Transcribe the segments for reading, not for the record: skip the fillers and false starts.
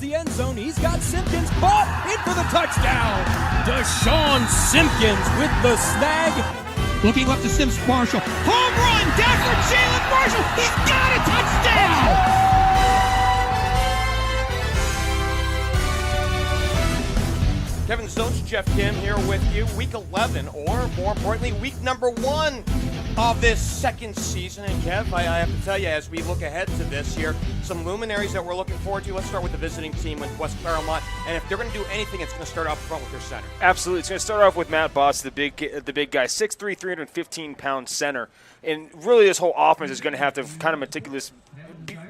the end zone. He's got Simpkins caught in for the touchdown. Deshaun Simpkins with the snag. Looking up to Sims Marshall. Home run down for Jalen Marshall. He's got a touchdown. Kevin Zilch, Geoff Kim here with you. Week 11, or more importantly, week number 1 of this second season. And Kev, I have to tell you, as we look ahead to this here, some luminaries that we're looking forward to. Let's start with the visiting team with West Clermont. And if they're going to do anything, it's going to start up front with their center. Absolutely. It's going to start off with Matt Botts, the big guy, 6'3", 315-pound center. And really this whole offense is going to have to kind of meticulous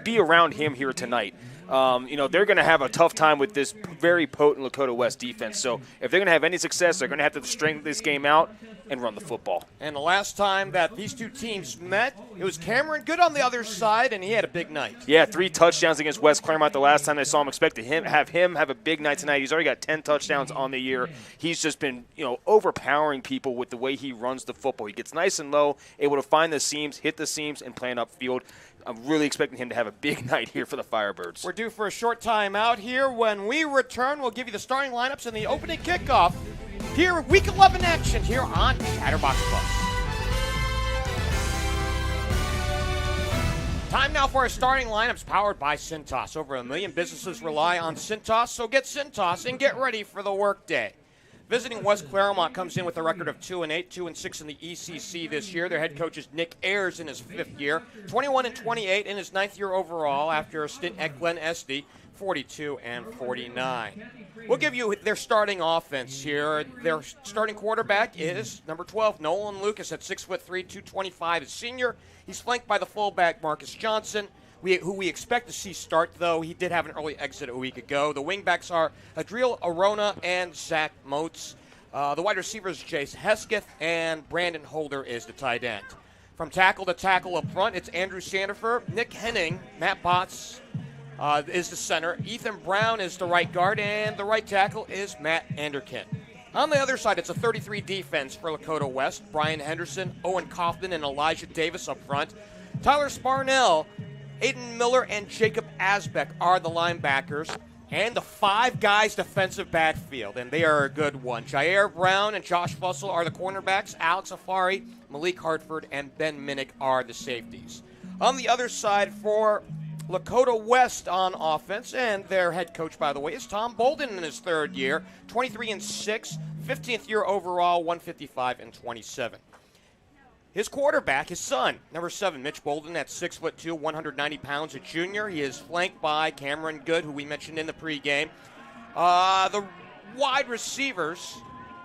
be around him here tonight. They're going to have a tough time with this very potent Lakota West defense. So if they're going to have any success, they're going to have to strengthen this game out and run the football. And the last time that these two teams met, it was Cameron Good on the other side, and he had a big night. Yeah, 3 touchdowns against West Clermont the last time I saw him. Expect him have a big night tonight. He's already got 10 touchdowns on the year. He's just been, overpowering people with the way he runs the football. He gets nice and low, able to find the seams, hit the seams, and play upfield. I'm really expecting him to have a big night here for the Firebirds. We're due for a short time out here. When we return, we'll give you the starting lineups and the opening kickoff here, Week 11 action here on Chatterbox Plus. Time now for our starting lineups powered by Cintas. Over 1 million businesses rely on Cintas, so get Cintas and get ready for the workday. Visiting West Clermont comes in with a record of 2-8, 2-6 in the ECC this year. Their head coach is Nick Ayers in his 5th year, 21-28 in his 9th year overall after a stint at Glen Estee, 42-49. We'll give you their starting offense here. Their starting quarterback is number 12, Nolan Lucas, at 6'3", 225, a senior. He's flanked by the fullback Marcus Johnson, who we expect to see start, though he did have an early exit a week ago. The wingbacks are Adriel Arona and Zach Motes. The wide receivers, Jace Hesketh, and Brandon Holder is the tight end. From tackle to tackle up front, it's Andrew Sandifer, Nick Henning, Matt Botts is the center, Ethan Brown is the right guard, and the right tackle is Matt Anderkin. On the other side, it's a 33 defense for Lakota West. Brian Henderson, Owen Kaufman, and Elijah Davis up front. Tyler Sparnell, Aiden Miller, and Jacob Asbeck are the linebackers, and the 5 guys defensive backfield, and they are a good one. Jair Brown and Josh Fussell are the cornerbacks. Alex Afari, Malik Hartford, and Ben Minnick are the safeties. On the other side for Lakota West on offense, and their head coach, by the way, is Tom Bolden in his 3rd year, 23-6, 15th year overall, 155-27. His quarterback, his son, number 7, Mitch Bolden, at 6'2", 190 pounds, a junior. He is flanked by Cameron Good, who we mentioned in the pregame. The wide receivers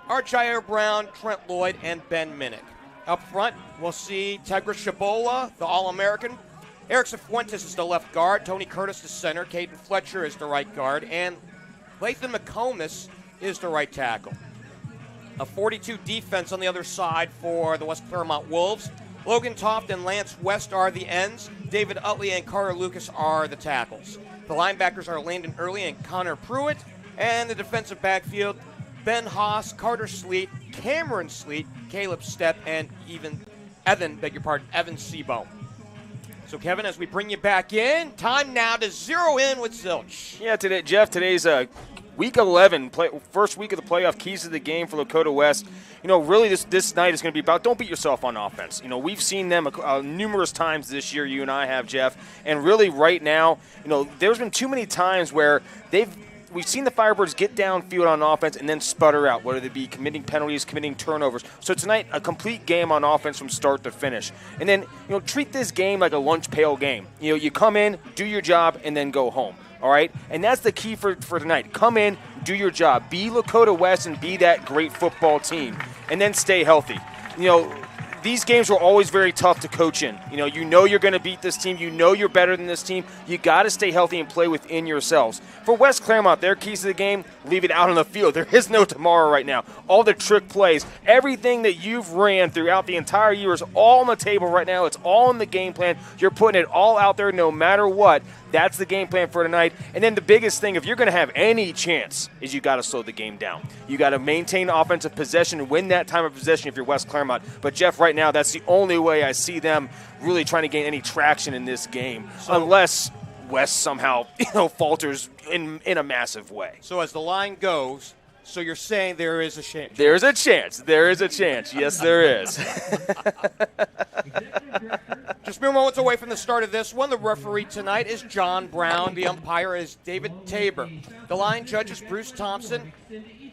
are Jair Brown, Trent Lloyd, and Ben Minnick. Up front, we'll see Tegra Shabola, the All-American. Eric Cifuentes is the left guard. Tony Curtis, the center. Caden Fletcher is the right guard. And Lathan McComas is the right tackle. A 42 defense on the other side for the West Clermont Wolves. Logan Toft and Lance West are the ends. David Utley and Carter Lucas are the tackles. The linebackers are Landon Early and Connor Pruitt. And the defensive backfield, Ben Haas, Carter Sleet, Cameron Sleet, Caleb Stepp, and Evan Seabohm. So, Kevin, as we bring you back in, time now to zero in with Zilch. Yeah, today's Week 11, first week of the playoff, keys to the game for Lakota West. Really this night is going to be about don't beat yourself on offense. We've seen them numerous times this year, you and I have, Jeff. And really right now, there's been too many times where we've seen the Firebirds get downfield on offense and then sputter out, whether they be committing penalties, committing turnovers. So tonight, a complete game on offense from start to finish. And then, treat this game like a lunch pail game. You come in, do your job, and then go home. All right? And that's the key for tonight. Come in, do your job. Be Lakota West and be that great football team. And then stay healthy. These games were always very tough to coach in. You're going to beat this team. You're better than this team. You got to stay healthy and play within yourselves. For West Clermont, their keys to the game, leave it out on the field. There is no tomorrow right now. All the trick plays, everything that you've ran throughout the entire year is all on the table right now. It's all in the game plan. You're putting it all out there no matter what. That's the game plan for tonight. And then the biggest thing, if you're going to have any chance, is you got to slow the game down. You got to maintain offensive possession and win that time of possession if you're West Clermont. But, Jeff, right now, that's the only way I see them really trying to gain any traction in this game, unless West somehow falters in a massive way. So as the line goes, so you're saying there is a chance? There's a chance. There is a chance. Yes, there is. Just mere moments away from the start of this one, the referee tonight is John Brown. The umpire is David Tabor. The line judge is Bruce Thompson.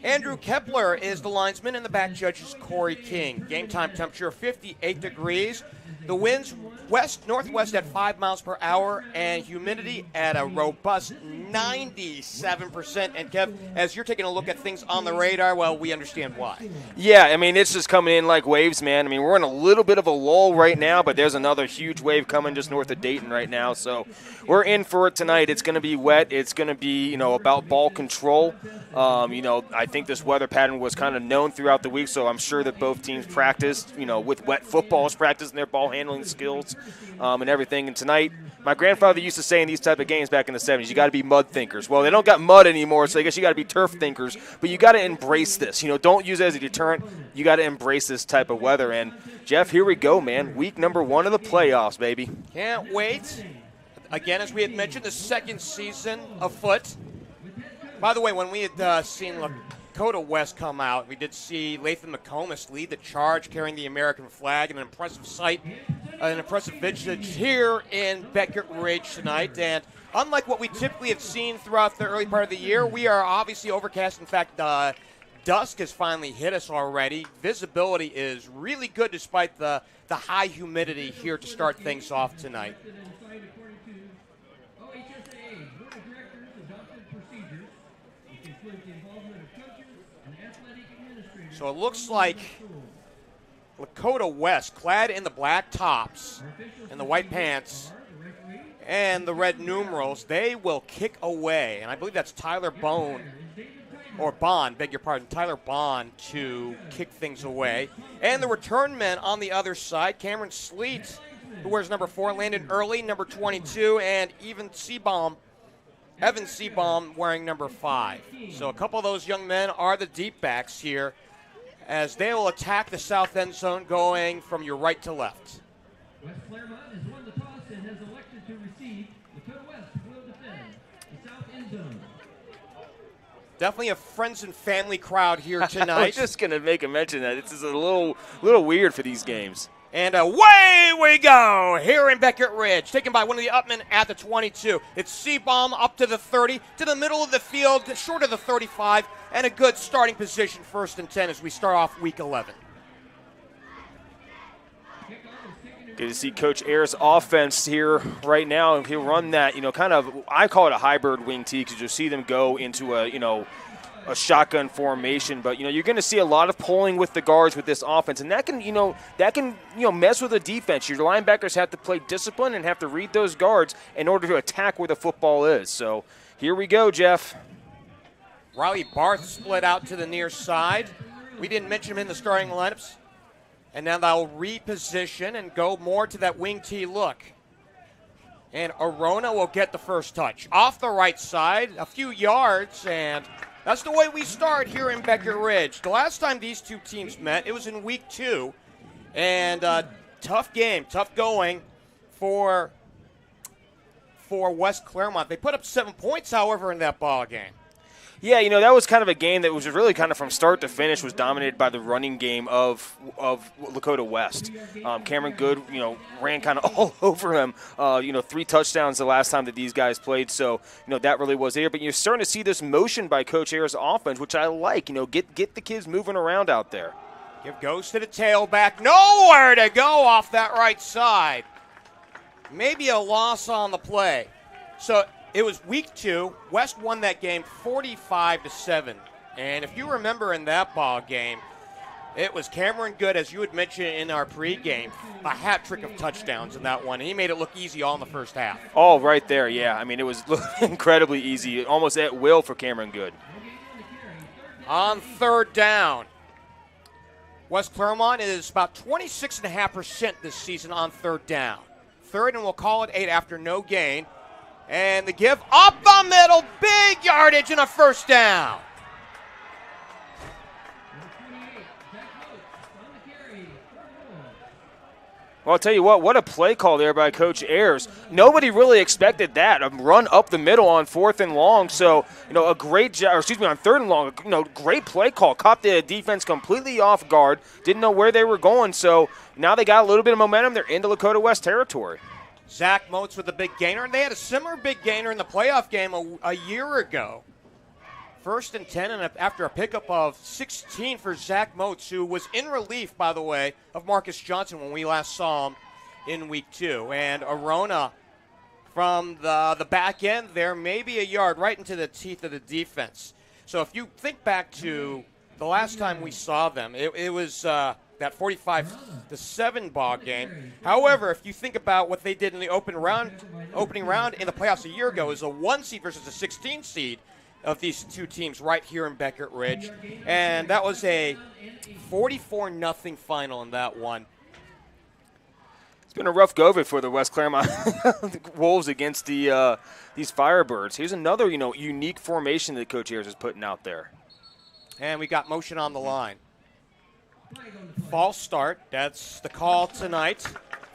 Andrew Kepler is the linesman, and the back judge is Corey King. Game time temperature 58 degrees. The winds west-northwest at 5 miles per hour, and humidity at a robust 97%. And Kev, as you're taking a look at things on the radar, well, we understand why. Yeah, I mean, it's just coming in like waves, man. I mean, we're in a little bit of a lull right now, but there's another huge wave coming just north of Dayton right now. So we're in for it tonight. It's going to be wet. It's going to be, about ball control. I think this weather pattern was kind of known throughout the week, so I'm sure that both teams practiced, with wet footballs, practicing their ball handling skills and everything. And tonight, my grandfather used to say in these type of games back in the 70s, you got to be mud thinkers. Well, they don't got mud anymore, so I guess you got to be turf thinkers. But you got to embrace this. Don't use it as a deterrent. You got to embrace this type of weather. And, Jeff, here we go, man. Week number 1 of the playoffs, baby. Can't wait. Again, as we had mentioned, the second season afoot. By the way, when we had seen Lakota West come out, we did see Lathan McComas lead the charge carrying the American flag, an impressive sight, an impressive vintage here in Beckett Ridge tonight. And unlike what we typically have seen throughout the early part of the year, we are obviously overcast. In fact, dusk has finally hit us already. Visibility is really good despite the high humidity here to start things off tonight. So it looks like Lakota West, clad in the black tops and the white pants and the red numerals, they will kick away. And I believe that's Tyler Bond, Tyler Bond to kick things away. And the return men on the other side, Cameron Sleet, who wears number 4, Landon Early, number 22, and Evan Seabaum wearing number 5. So a couple of those young men are the deep backs here, as they will attack the south end zone going from your right to left. West Clermont has won the toss and has elected to receive. Lakota West will defend the south end zone. Definitely a friends and family crowd here tonight. I was just going to make a mention that this is a little weird for these games. And away we go here in Beckett Ridge, taken by one of the upmen at the 22. It's Seabaum up to the 30, to the middle of the field, short of the 35, and a good starting position, 1st and 10, as we start off week 11. Good to see Coach Ayers' offense here right now, and he'll run that, I call it a hybrid wing tee, because you'll see them go into a shotgun formation, but you're going to see a lot of pulling with the guards with this offense, and that can mess with the defense. Your linebackers have to play discipline and have to read those guards in order to attack where the football is. So here we go, Jeff. Riley Barth split out to the near side. We didn't mention him in the starting lineups, and now they'll reposition and go more to that wing tee look. And Arona will get the first touch off the right side, a few yards, and that's the way we start here in Beckett Ridge. The last time these two teams met, it was in week 2. And tough game, tough going for West Clermont. They put up 7 points, however, in that ball game. Yeah, that was kind of a game that was really kind of from start to finish was dominated by the running game of Lakota West. Cameron Good, ran kind of all over him. 3 touchdowns the last time that these guys played. So, that really was there. But you're starting to see this motion by Coach Ayers' offense, which I like. Get the kids moving around out there. Give goes to the tailback. Nowhere to go off that right side. Maybe a loss on the play. So it was week 2. West won that game 45-7. And if you remember in that ball game, it was Cameron Good, as you had mentioned in our pregame, a hat trick of touchdowns in that one. And he made it look easy all in the first half. Oh, right there, yeah. I mean, it was incredibly easy, almost at will for Cameron Good. On 3rd down, West Clermont is about 26.5% this season on 3rd down. 3rd, and we'll call it 8 after no gain. And the give up the middle, big yardage and a first down. Well, I'll tell you what a play call there by Coach Ayers. Nobody really expected that. A run up the middle on 4th and long. So, a great job, on 3rd and long, great play call. Caught the defense completely off guard. Didn't know where they were going. So now they got a little bit of momentum. They're into Lakota West territory. Zach Moats with the big gainer, and they had a similar big gainer in the playoff game a year ago. 1st and 10, and after a pickup of 16 for Zach Moats, who was in relief, by the way, of Marcus Johnson when we last saw him in week 2. And Arona from the back end there, maybe a yard right into the teeth of the defense. So if you think back to the last time we saw them, it was that 45-7 ball game. However, if you think about what they did in the opening round in the playoffs a year ago, it was a 1 seed versus a 16 seed of these two teams right here in Beckett Ridge. And that was a 44-0 final in that one. It's been a rough go of it for the West Clermont Wolves against these Firebirds. Here's another, unique formation that Coach Ayers is putting out there. And we got motion on the line. False start. That's the call tonight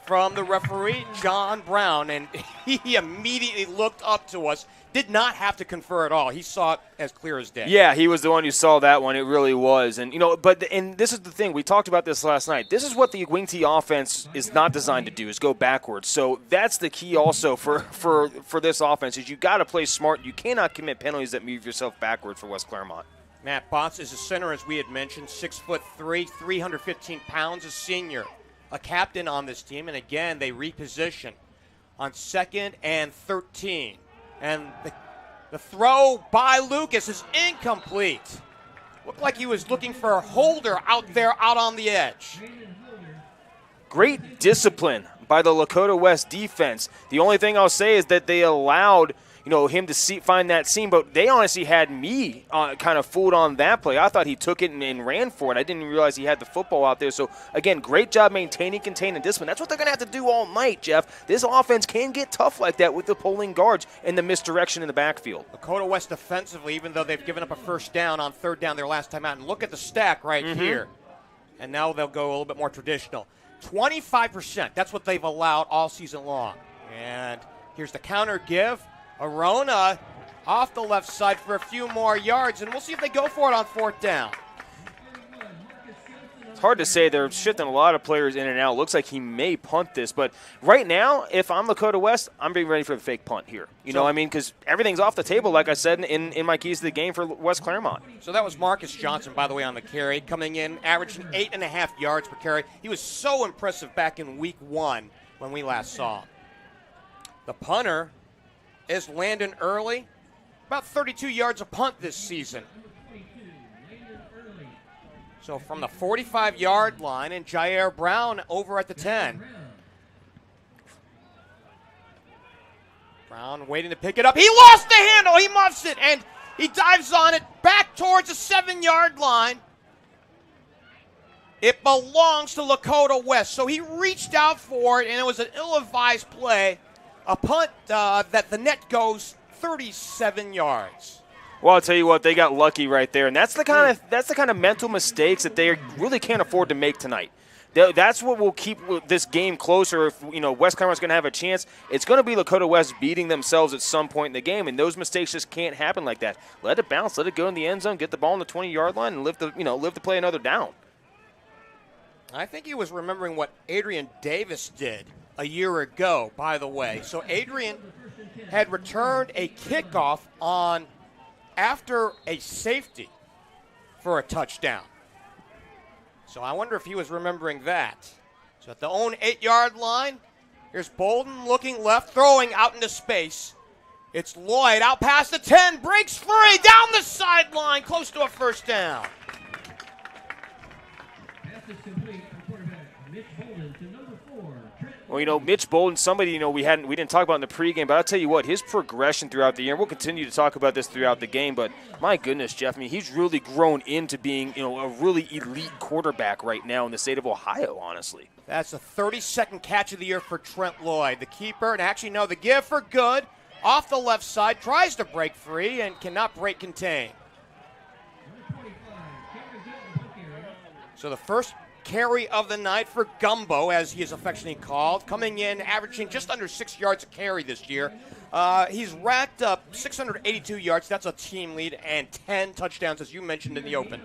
from the referee, John Brown. And he immediately looked up to us. Did not have to confer at all. He saw it as clear as day. Yeah, he was the one who saw that one. It really was. And, and this is the thing. We talked about this last night. This is what the wing T offense is not designed to do, is go backwards. So that's the key also for this offense, is you got to play smart. You cannot commit penalties that move yourself backward for West Clermont. Matt Botts is a center, as we had mentioned, 6'3", 315 pounds, a senior, a captain on this team. And, again, they reposition on 2nd and 13. And the throw by Lucas is incomplete. Looked like he was looking for a holder out on the edge. Great discipline by the Lakota West defense. The only thing I'll say is that they allowed him to find that seam, but they honestly had me kind of fooled on that play. I thought he took it and ran for it. I didn't realize he had the football out there. So, again, great job maintaining, containing discipline. That's what they're going to have to do all night, Jeff. This offense can get tough like that with the pulling guards and the misdirection in the backfield. Lakota West defensively, even though they've given up a first down on 3rd down their last time out, and look at the stack right here. And now they'll go a little bit more traditional. 25%, that's what they've allowed all season long. And here's the counter give. Arona off the left side for a few more yards, and we'll see if they go for it on 4th down. It's hard to say. They're shifting a lot of players in and out. Looks like he may punt this, but right now, if I'm Lakota West, I'm being ready for the fake punt here. Because everything's off the table, like I said, in my keys to the game for West Clermont. So that was Marcus Johnson, by the way, on the carry, coming in, averaging 8.5 yards per carry. He was so impressive back in week 1 when we last saw him. The punter is Landon Early, about 32 yards a punt this season. So from the 45-yard line, and Jair Brown over at the 10. Brown waiting to pick it up. He lost the handle. He muffs it, and he dives on it back towards the 7-yard line. It belongs to Lakota West. So he reached out for it, and it was an ill-advised play. A punt that the net goes 37 yards. Well, I'll tell you what, they got lucky right there, and that's the kind of mental mistakes that they really can't afford to make tonight. That's what will keep this game closer. If West Clermont's going to have a chance, it's going to be Lakota West beating themselves at some point in the game, and those mistakes just can't happen like that. Let it bounce, let it go in the end zone, get the ball on the 20-yard line, and live to play another down. I think he was remembering what Adrian Davis did a year ago, by the way. So Adrian had returned a kickoff after a safety for a touchdown. So I wonder if he was remembering that. So at the own 8-yard line, here's Bolden looking left, throwing out into space. It's Lloyd out past the 10, breaks free, down the sideline, close to a first down. Pass is complete for quarterback Mitch Bolden to number 4, Trent. Well, Mitch Bolden, somebody we didn't talk about in the pregame, but I'll tell you what, his progression throughout the year, and we'll continue to talk about this throughout the game, but my goodness, Jeff, he's really grown into being, a really elite quarterback right now in the state of Ohio, honestly. That's the 32nd catch of the year for Trent Lloyd. The keeper, and actually no, the give for good, off the left side, tries to break free and cannot break contain. Number 25, Cameron Gilton, punt area. So the first carry of the night for Gumbo, as he is affectionately called, coming in averaging just under 6 yards a carry this year. He's racked up 682 yards. That's a team lead, and 10 touchdowns, as you mentioned in the open.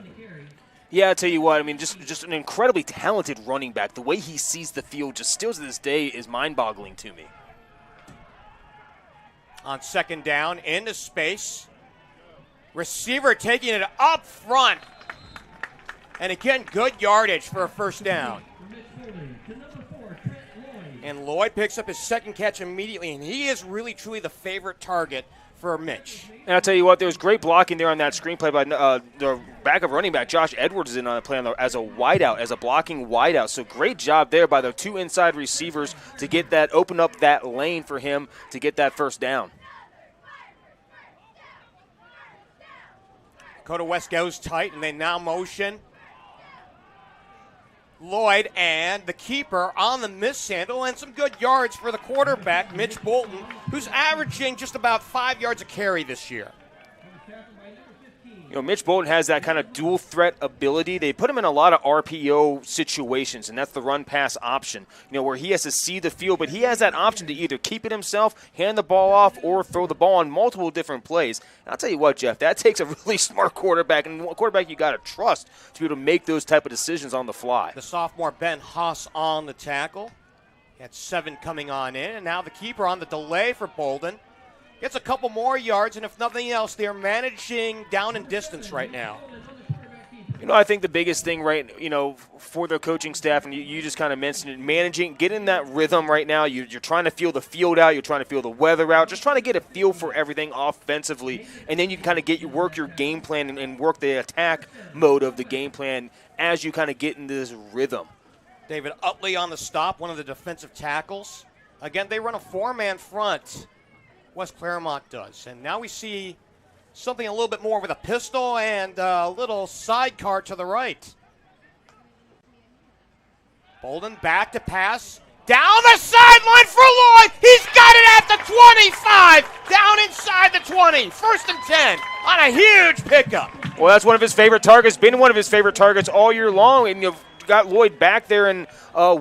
Yeah, I'll tell you what, I mean, just an incredibly talented running back. The way he sees the field just still to this day is mind-boggling to me. On second down, into space. Receiver taking it up front. And again, good yardage for a first down. And Lloyd picks up his second catch immediately, and he is really, truly the favorite target for Mitch. And I'll tell you what, there was great blocking there on that screenplay by the backup running back. Josh Edwards is in on the play as a wideout, as a blocking wideout. So great job there by the two inside receivers to get that, open up that lane for him to get that first down. Lakota West goes tight, and they now motion Lloyd and the keeper on the mishandle, and some good yards for the quarterback, Mitch Bolton, who's averaging just about 5 yards a carry this year. You know, Mitch Bolton has that kind of dual threat ability. They put him in a lot of RPO situations, and that's the run-pass option, you know, where he has to see the field, but he has that option to either keep it himself, hand the ball off, or throw the ball on multiple different plays. And I'll tell you what, Jeff, that takes a really smart quarterback, and a quarterback you got to trust to be able to make those type of decisions on the fly. The sophomore Ben Haas on the tackle. He had 7 coming on in, and now the keeper on the delay for Bolden. Gets a couple more yards, and if nothing else, they're managing down and distance right now. You know, I think the biggest thing, right, you know, for the coaching staff, and you just kind of mentioned it, managing, getting that rhythm right now. You're trying to feel the field out. You're trying to feel the weather out. Just trying to get a feel for everything offensively, and then you can kind of work your game plan and work the attack mode of the game plan as you kind of get into this rhythm. David Utley on the stop, one of the defensive tackles. Again, they run a 4-man front. West Clermont does. And now we see something a little bit more with a pistol and a little sidecar to the right. Bolden back to pass. Down the sideline for Lloyd. He's got it at the 25. Down inside the 20. 1st and 10 on a huge pickup. Well, that's one of his favorite targets. Been one of his favorite targets all year long. And you've got Lloyd back there in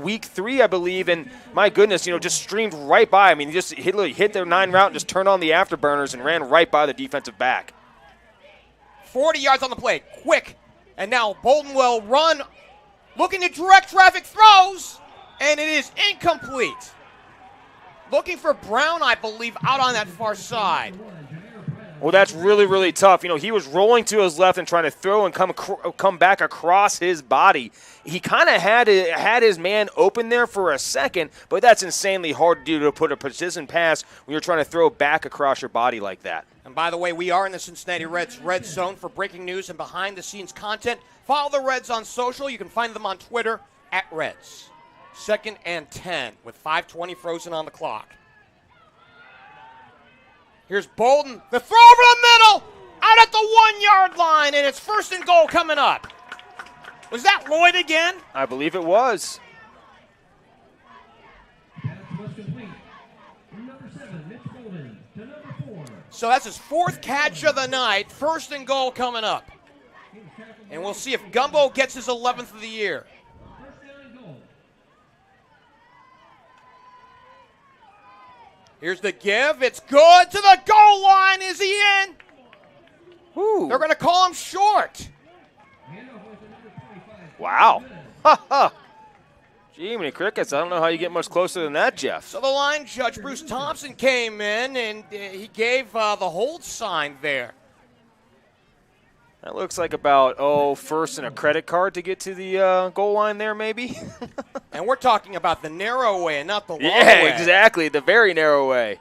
week 3, I believe. And my goodness, you know, just streamed right by. I mean, he just hit their 9 route and just turned on the afterburners and ran right by the defensive back. 40 yards on the play. Quick. And now Bolton will run. Looking to direct traffic throws. And it is incomplete. Looking for Brown, I believe, out on that far side. Well, that's really, really tough. You know, he was rolling to his left and trying to throw and come back across his body. He kind of had his man open there for a second, but that's insanely hard to do, to put a precision pass when you're trying to throw back across your body like that. And by the way, we are in the Cincinnati Reds Red Zone for breaking news and behind-the-scenes content. Follow the Reds on social. You can find them on Twitter @Reds. 2nd and 10 with 5:20 frozen on the clock. Here's Bolden. The throw over the middle. Out at the 1-yard line, and it's 1st and goal coming up. Was that Lloyd again? I believe it was. So that's his 4th catch of the night. 1st and goal coming up. And we'll see if Gumbo gets his 11th of the year. Here's the give. It's good to the goal line. Is he in? Ooh. They're going to call him short. Wow. Gee, many crickets. I don't know how you get much closer than that, Jeff. So the line judge, Bruce Thompson, came in, and he gave the hold sign there. That looks like about, first and a credit card to get to the goal line there, maybe. And we're talking about the narrow way and not the long way. Yeah, exactly. The very narrow way.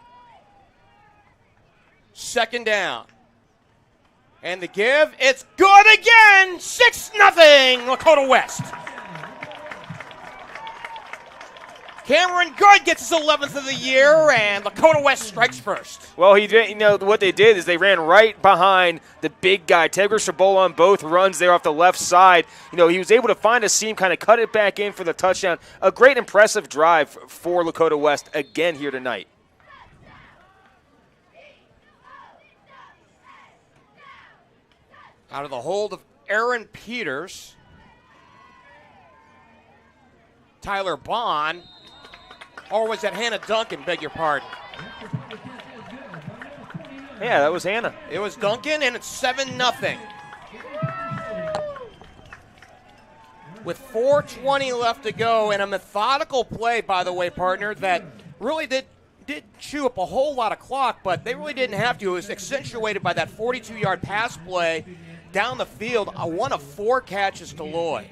2nd down. And the give, it's good again. 6-0, Lakota West. Cameron Good gets his 11th of the year, and Lakota West strikes first. Well, he did. You know what they did is they ran right behind the big guy, Tegris Shabola, on both runs there off the left side. You know, he was able to find a seam, kind of cut it back in for the touchdown. A great, impressive drive for Lakota West again here tonight. Out of the hold of Aaron Peters. Tyler Bond. Or was that Hannah Duncan, beg your pardon? Yeah, that was Hannah. It was Duncan, and it's 7-0. With 4:20 left to go, and a methodical play, by the way, partner, that really did chew up a whole lot of clock, but they really didn't have to. It was accentuated by that 42-yard pass play down the field, one of 4 catches to Lloyd.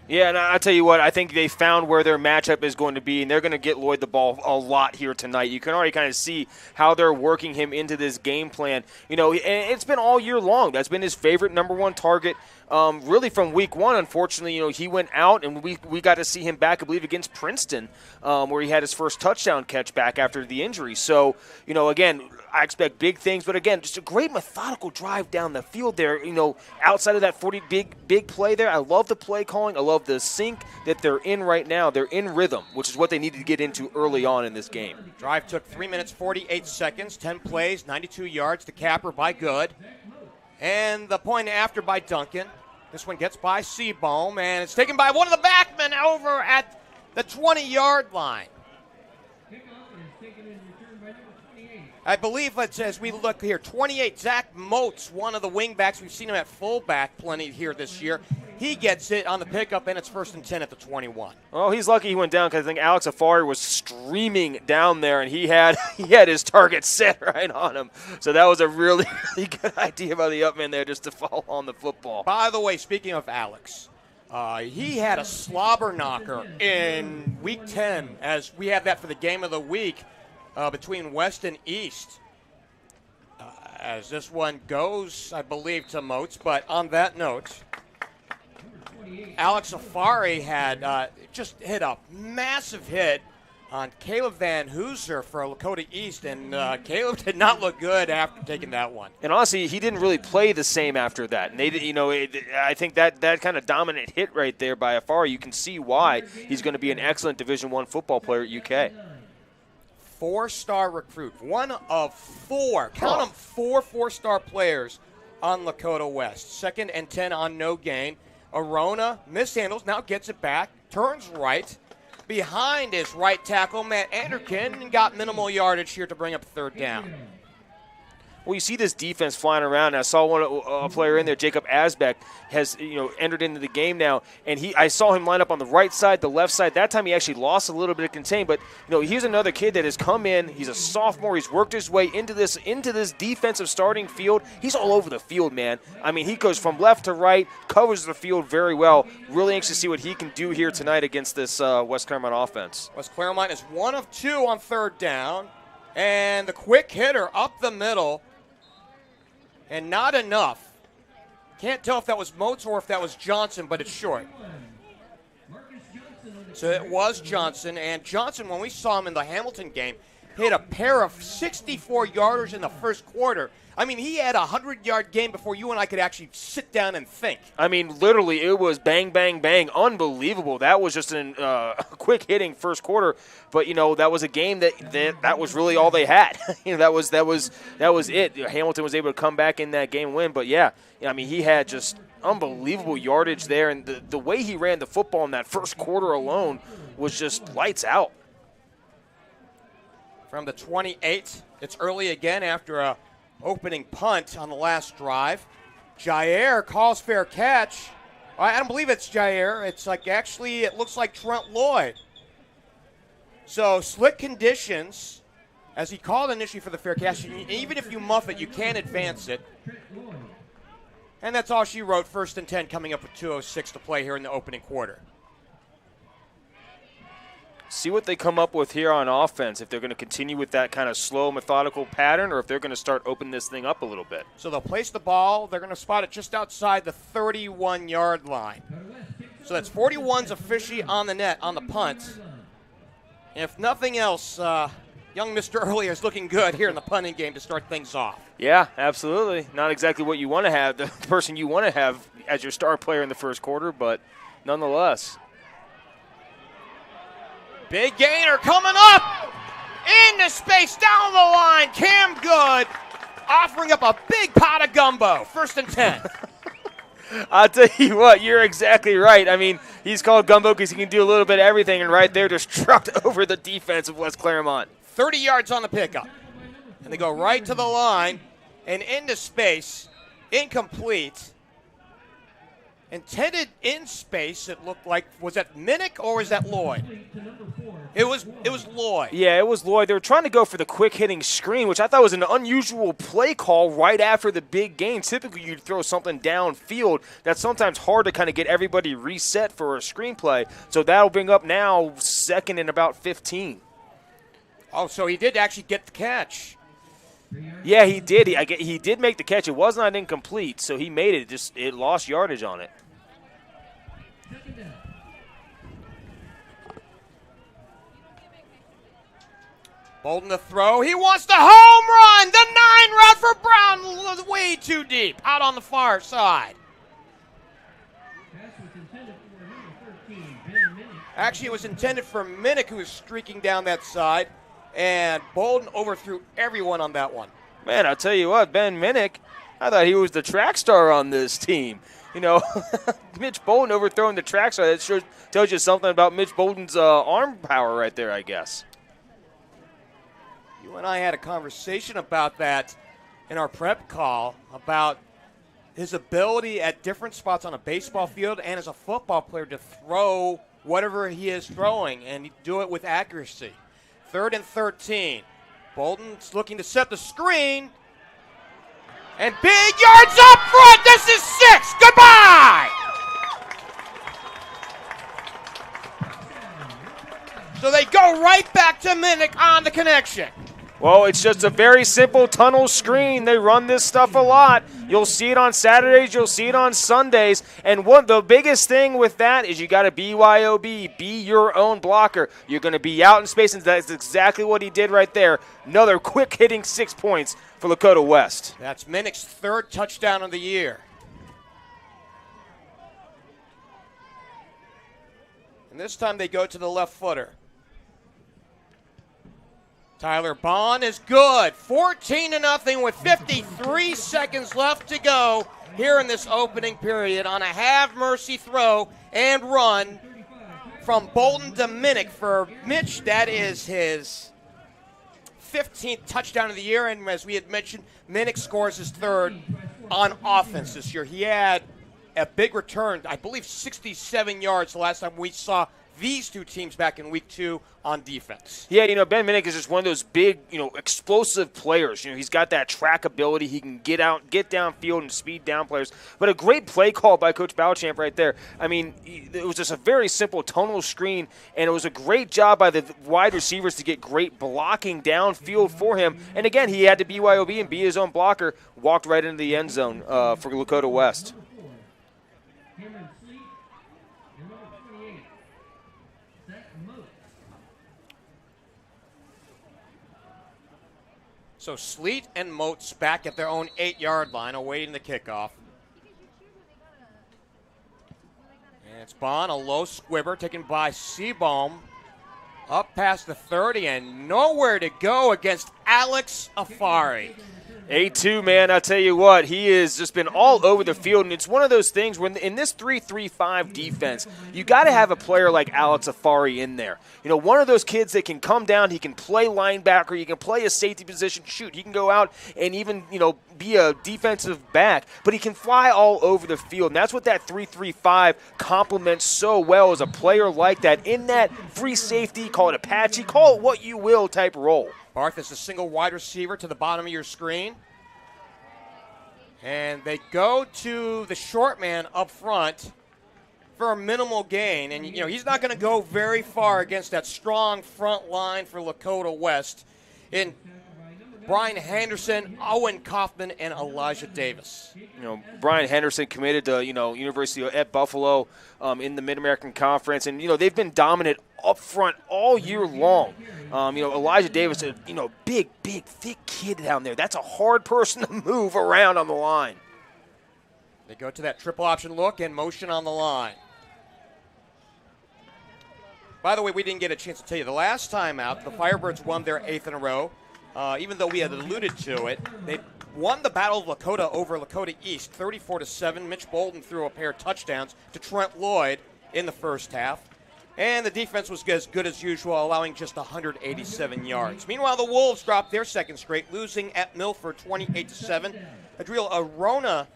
Yeah, and I'll tell you what, I think they found where their matchup is going to be, and they're going to get Lloyd the ball a lot here tonight. You can already kind of see how they're working him into this game plan. You know, and it's been all year long. That's been his favorite number 1 target. Really from week 1, unfortunately, you know, he went out, and we got to see him back, I believe, against Princeton, where he had his first touchdown catch back after the injury. So, you know, again, I expect big things, but again, just a great methodical drive down the field there. You know, outside of that 40 big play there, I love the play calling. I love the sync that they're in right now. They're in rhythm, which is what they needed to get into early on in this game. Drive took 3 minutes, 48 seconds, 10 plays, 92 yards. The capper by Good. And the point after by Duncan. This one gets by Seabohm, and it's taken by one of the backmen over at the 20-yard line. I believe it's, as we look here, 28, Zach Moats, one of the wingbacks. We've seen him at fullback plenty here this year. He gets it on the pickup, and it's 1st and 10 at the 21. Well, he's lucky he went down because I think Alex Afari was streaming down there, and he had his target set right on him. So that was a really, really good idea by the upman there just to fall on the football. By the way, speaking of Alex, he had a slobber knocker in Week 10, as we have that for the game of the week between West and East. As this one goes, I believe, to Moats. But on that note, Alex Afari had just hit a massive hit on Caleb Van Hooser for Lakota East, and Caleb did not look good after taking that one. And honestly, he didn't really play the same after that. And they, you know, I think that kind of dominant hit right there by Afari, you can see why he's going to be an excellent Division I football player at UK. 4-star recruit, one of 4. Count them, 4 4-star players on Lakota West. 2nd and 10 on no gain. Arona mishandles, now gets it back, turns right. Behind his right tackle, Matt Anderkin, and got minimal yardage here to bring up 3rd down. Well, you see this defense flying around. I saw a player in there, Jacob Asbeck, has entered into the game now, and I saw him line up on the right side, the left side. That time he actually lost a little bit of contain, but here's another kid that has come in. He's a sophomore. He's worked his way into this defensive starting field. He's all over the field, man. I mean, he goes from left to right, covers the field very well. Really anxious to see what he can do here tonight against this West Clermont offense. West Clermont is 1 of 2 on 3rd down, and the quick hitter up the middle. And not enough. Can't tell if that was Moats or if that was Johnson, but it's short. So it was Johnson. And Johnson, when we saw him in the Hamilton game, hit a pair of 64-yarders in the first quarter. I mean, he had a 100-yard game before you and I could actually sit down and think. I mean, literally, it was bang, bang, bang. Unbelievable. That was just a quick hitting first quarter. But, that was a game that was really all they had. That was it. Hamilton was able to come back in that game and win. But, yeah, I mean, he had just unbelievable yardage there. And the way he ran the football in that first quarter alone was just lights out. From the 28, it's early again after a opening punt on the last drive. Jair calls fair catch. I don't believe it's Jair. It's it looks like Trent Lloyd. So slick conditions, as he called initially for the fair catch. Even if you muff it, you can't advance it. And that's all she wrote. 1st and 10 coming up with 2:06 to play here in the opening quarter. See what they come up with here on offense, if they're going to continue with that kind of slow, methodical pattern, or if they're going to start opening this thing up a little bit. So they'll place the ball. They're going to spot it just outside the 31-yard line. So that's 41's officially on the net on the punt. If nothing else, young Mr. Earlier is looking good here in the punting game to start things off. Yeah, absolutely. Not exactly what you want to have, the person you want to have as your star player in the first quarter, but nonetheless. Big gainer coming up into space down the line. Cam Good offering up a big pot of gumbo. 1st and 10. I'll tell you what, you're exactly right. I mean, He's called Gumbo because he can do a little bit of everything, and right there just trucked over the defense of West Clermont. 30 yards on the pickup. And they go right to the line and into space. Incomplete. Intended in space, it looked like. Was that Minnick or was that Lloyd? It was Lloyd. Yeah, it was Lloyd. They were trying to go for the quick-hitting screen, which I thought was an unusual play call right after the big gain. Typically, you'd throw something downfield. That's sometimes hard to kind of get everybody reset for a screenplay. So that'll bring up now 2nd and about 15. Oh, so he did actually get the catch. Yeah, he did. He did make the catch. It was not incomplete, so he made it. Just it lost yardage on it. Bolden to throw. He wants the home run. The 9 route for Brown was way too deep. Out on the far side. Actually, it was intended for Minnick, who was streaking down that side. And Bolden overthrew everyone on that one. Man, I'll tell you what, Ben Minnick, I thought he was the track star on this team. You know, Mitch Bolden overthrowing the track star, that sure tells you something about Mitch Bolden's arm power right there, I guess. You and I had a conversation about that in our prep call, about his ability at different spots on a baseball field and as a football player to throw whatever he is throwing and do it with accuracy. 3rd and 13. Bolden's looking to set the screen. And big yards up front. This is 6. Goodbye. So they go right back to Minnick on the connection. Well, it's just a very simple tunnel screen. They run this stuff a lot. You'll see it on Saturdays. You'll see it on Sundays. And the biggest thing with that is you got to BYOB, be your own blocker. You're going to be out in space, and that's exactly what he did right there. Another quick-hitting 6 points for Lakota West. That's Minnick's 3rd touchdown of the year. And this time they go to the left footer. Tyler Bond is good. 14-0 with 53 seconds left to go here in this opening period on a have mercy throw and run from Bolden to Minnick. For Mitch, that is his 15th touchdown of the year, and as we had mentioned, Minnick scores his 3rd on offense this year. He had a big return, I believe 67 yards the last time we saw these two teams back in week 2 on defense. Yeah, you know, Ben Minnick is just one of those big, explosive players. You know, he's got that track ability. He can get downfield and speed down players. But a great play call by Coach Balchamp right there. I mean, it was just a very simple tonal screen, and it was a great job by the wide receivers to get great blocking downfield for him. And again, he had to BYOB and be his own blocker, walked right into the end zone for Lakota West. So Sleet and Moats back at their own 8-yard line, awaiting the kickoff. And it's Bond, a low squibber, taken by Seabohm. Up past the 30 and nowhere to go against Alex Afari. A2, man, I'll tell you what, he has just been all over the field, and it's one of those things when in this 3-3-5 defense, you got to have a player like Alex Afari in there. You know, one of those kids that can come down, he can play linebacker, he can play a safety position, shoot, he can go out and even, be a defensive back, but he can fly all over the field, and that's what that 3-3-5 complements so well as a player like that in that free safety, call it Apache, call it what you will type role. Barth is a single wide receiver to the bottom of your screen. And they go to the short man up front for a minimal gain. And, he's not going to go very far against that strong front line for Lakota West in Brian Henderson, Owen Kaufman, and Elijah Davis. Brian Henderson committed to, University at Buffalo in the Mid-American Conference. And, they've been dominant up front all year long. Elijah Davis, big, thick kid down there. That's a hard person to move around on the line. They go to that triple option look and motion on the line. By the way, we didn't get a chance to tell you, the last time out, the Firebirds won their 8th in a row. Even though we had alluded to it, they won the Battle of Lakota over Lakota East, 34-7. Mitch Bolden threw a pair of touchdowns to Trent Lloyd. in the first half. And the defense was as good as usual, allowing just 187 yards. Meanwhile, the Wolves dropped their second straight, losing at Milford 28-7. Adriel Arona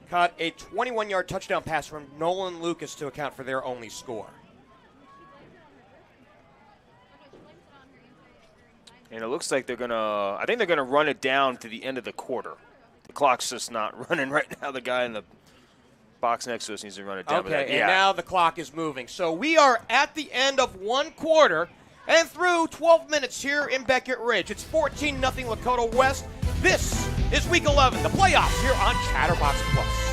caught a 21-yard touchdown pass from Nolan Lucas to account for their only score. And it looks like I think they're gonna run it down to the end of the quarter. The clock's just not running right now. The guy in the box next to us needs to run it down. Okay, and now the clock is moving. So we are at the end of one quarter and through 12 minutes here in Beckett Ridge. It's 14-0 Lakota West. This is Week 11, the playoffs here on Chatterbox Plus.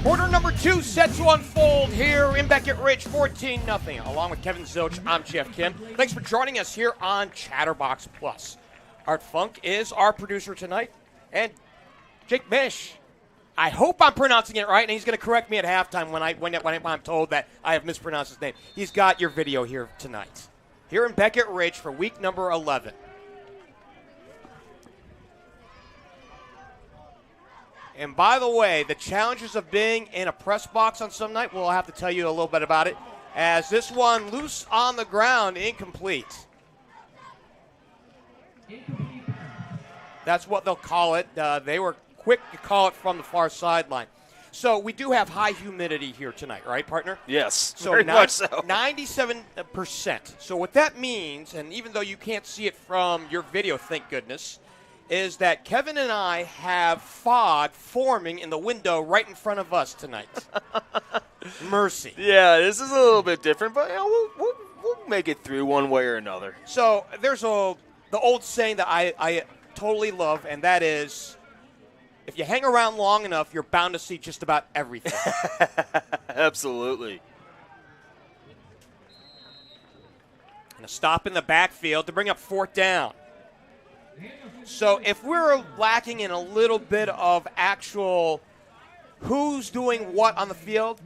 Quarter number 2 set to unfold here in Beckett Ridge, 14-0. Along with Kevin Zilch, I'm Geoff Kim. Thanks for joining us here on Chatterbox Plus. Art Funk is our producer tonight, and Jake Mish. I hope I'm pronouncing it right, and he's going to correct me at halftime when I'm told that I have mispronounced his name. He's got your video here tonight, here in Beckett Ridge for week number 11. And by the way, the challenges of being in a press box on some night, we'll have to tell you a little bit about it, as this one loose on the ground, incomplete. That's what they'll call it. They were quick to call it from the far sideline. So we do have high humidity here tonight, right, partner? Yes, so very much so. 97%. So what that means, and even though you can't see it from your video, thank goodness, is that Kevin and I have fog forming in the window right in front of us tonight. Mercy. Yeah, this is a little bit different, but we'll make it through one way or another. So there's the old saying that I totally love, and that is, if you hang around long enough, you're bound to see just about everything. Absolutely. And a stop in the backfield to bring up 4th down. So if we're lacking in a little bit of actual who's doing what on the field,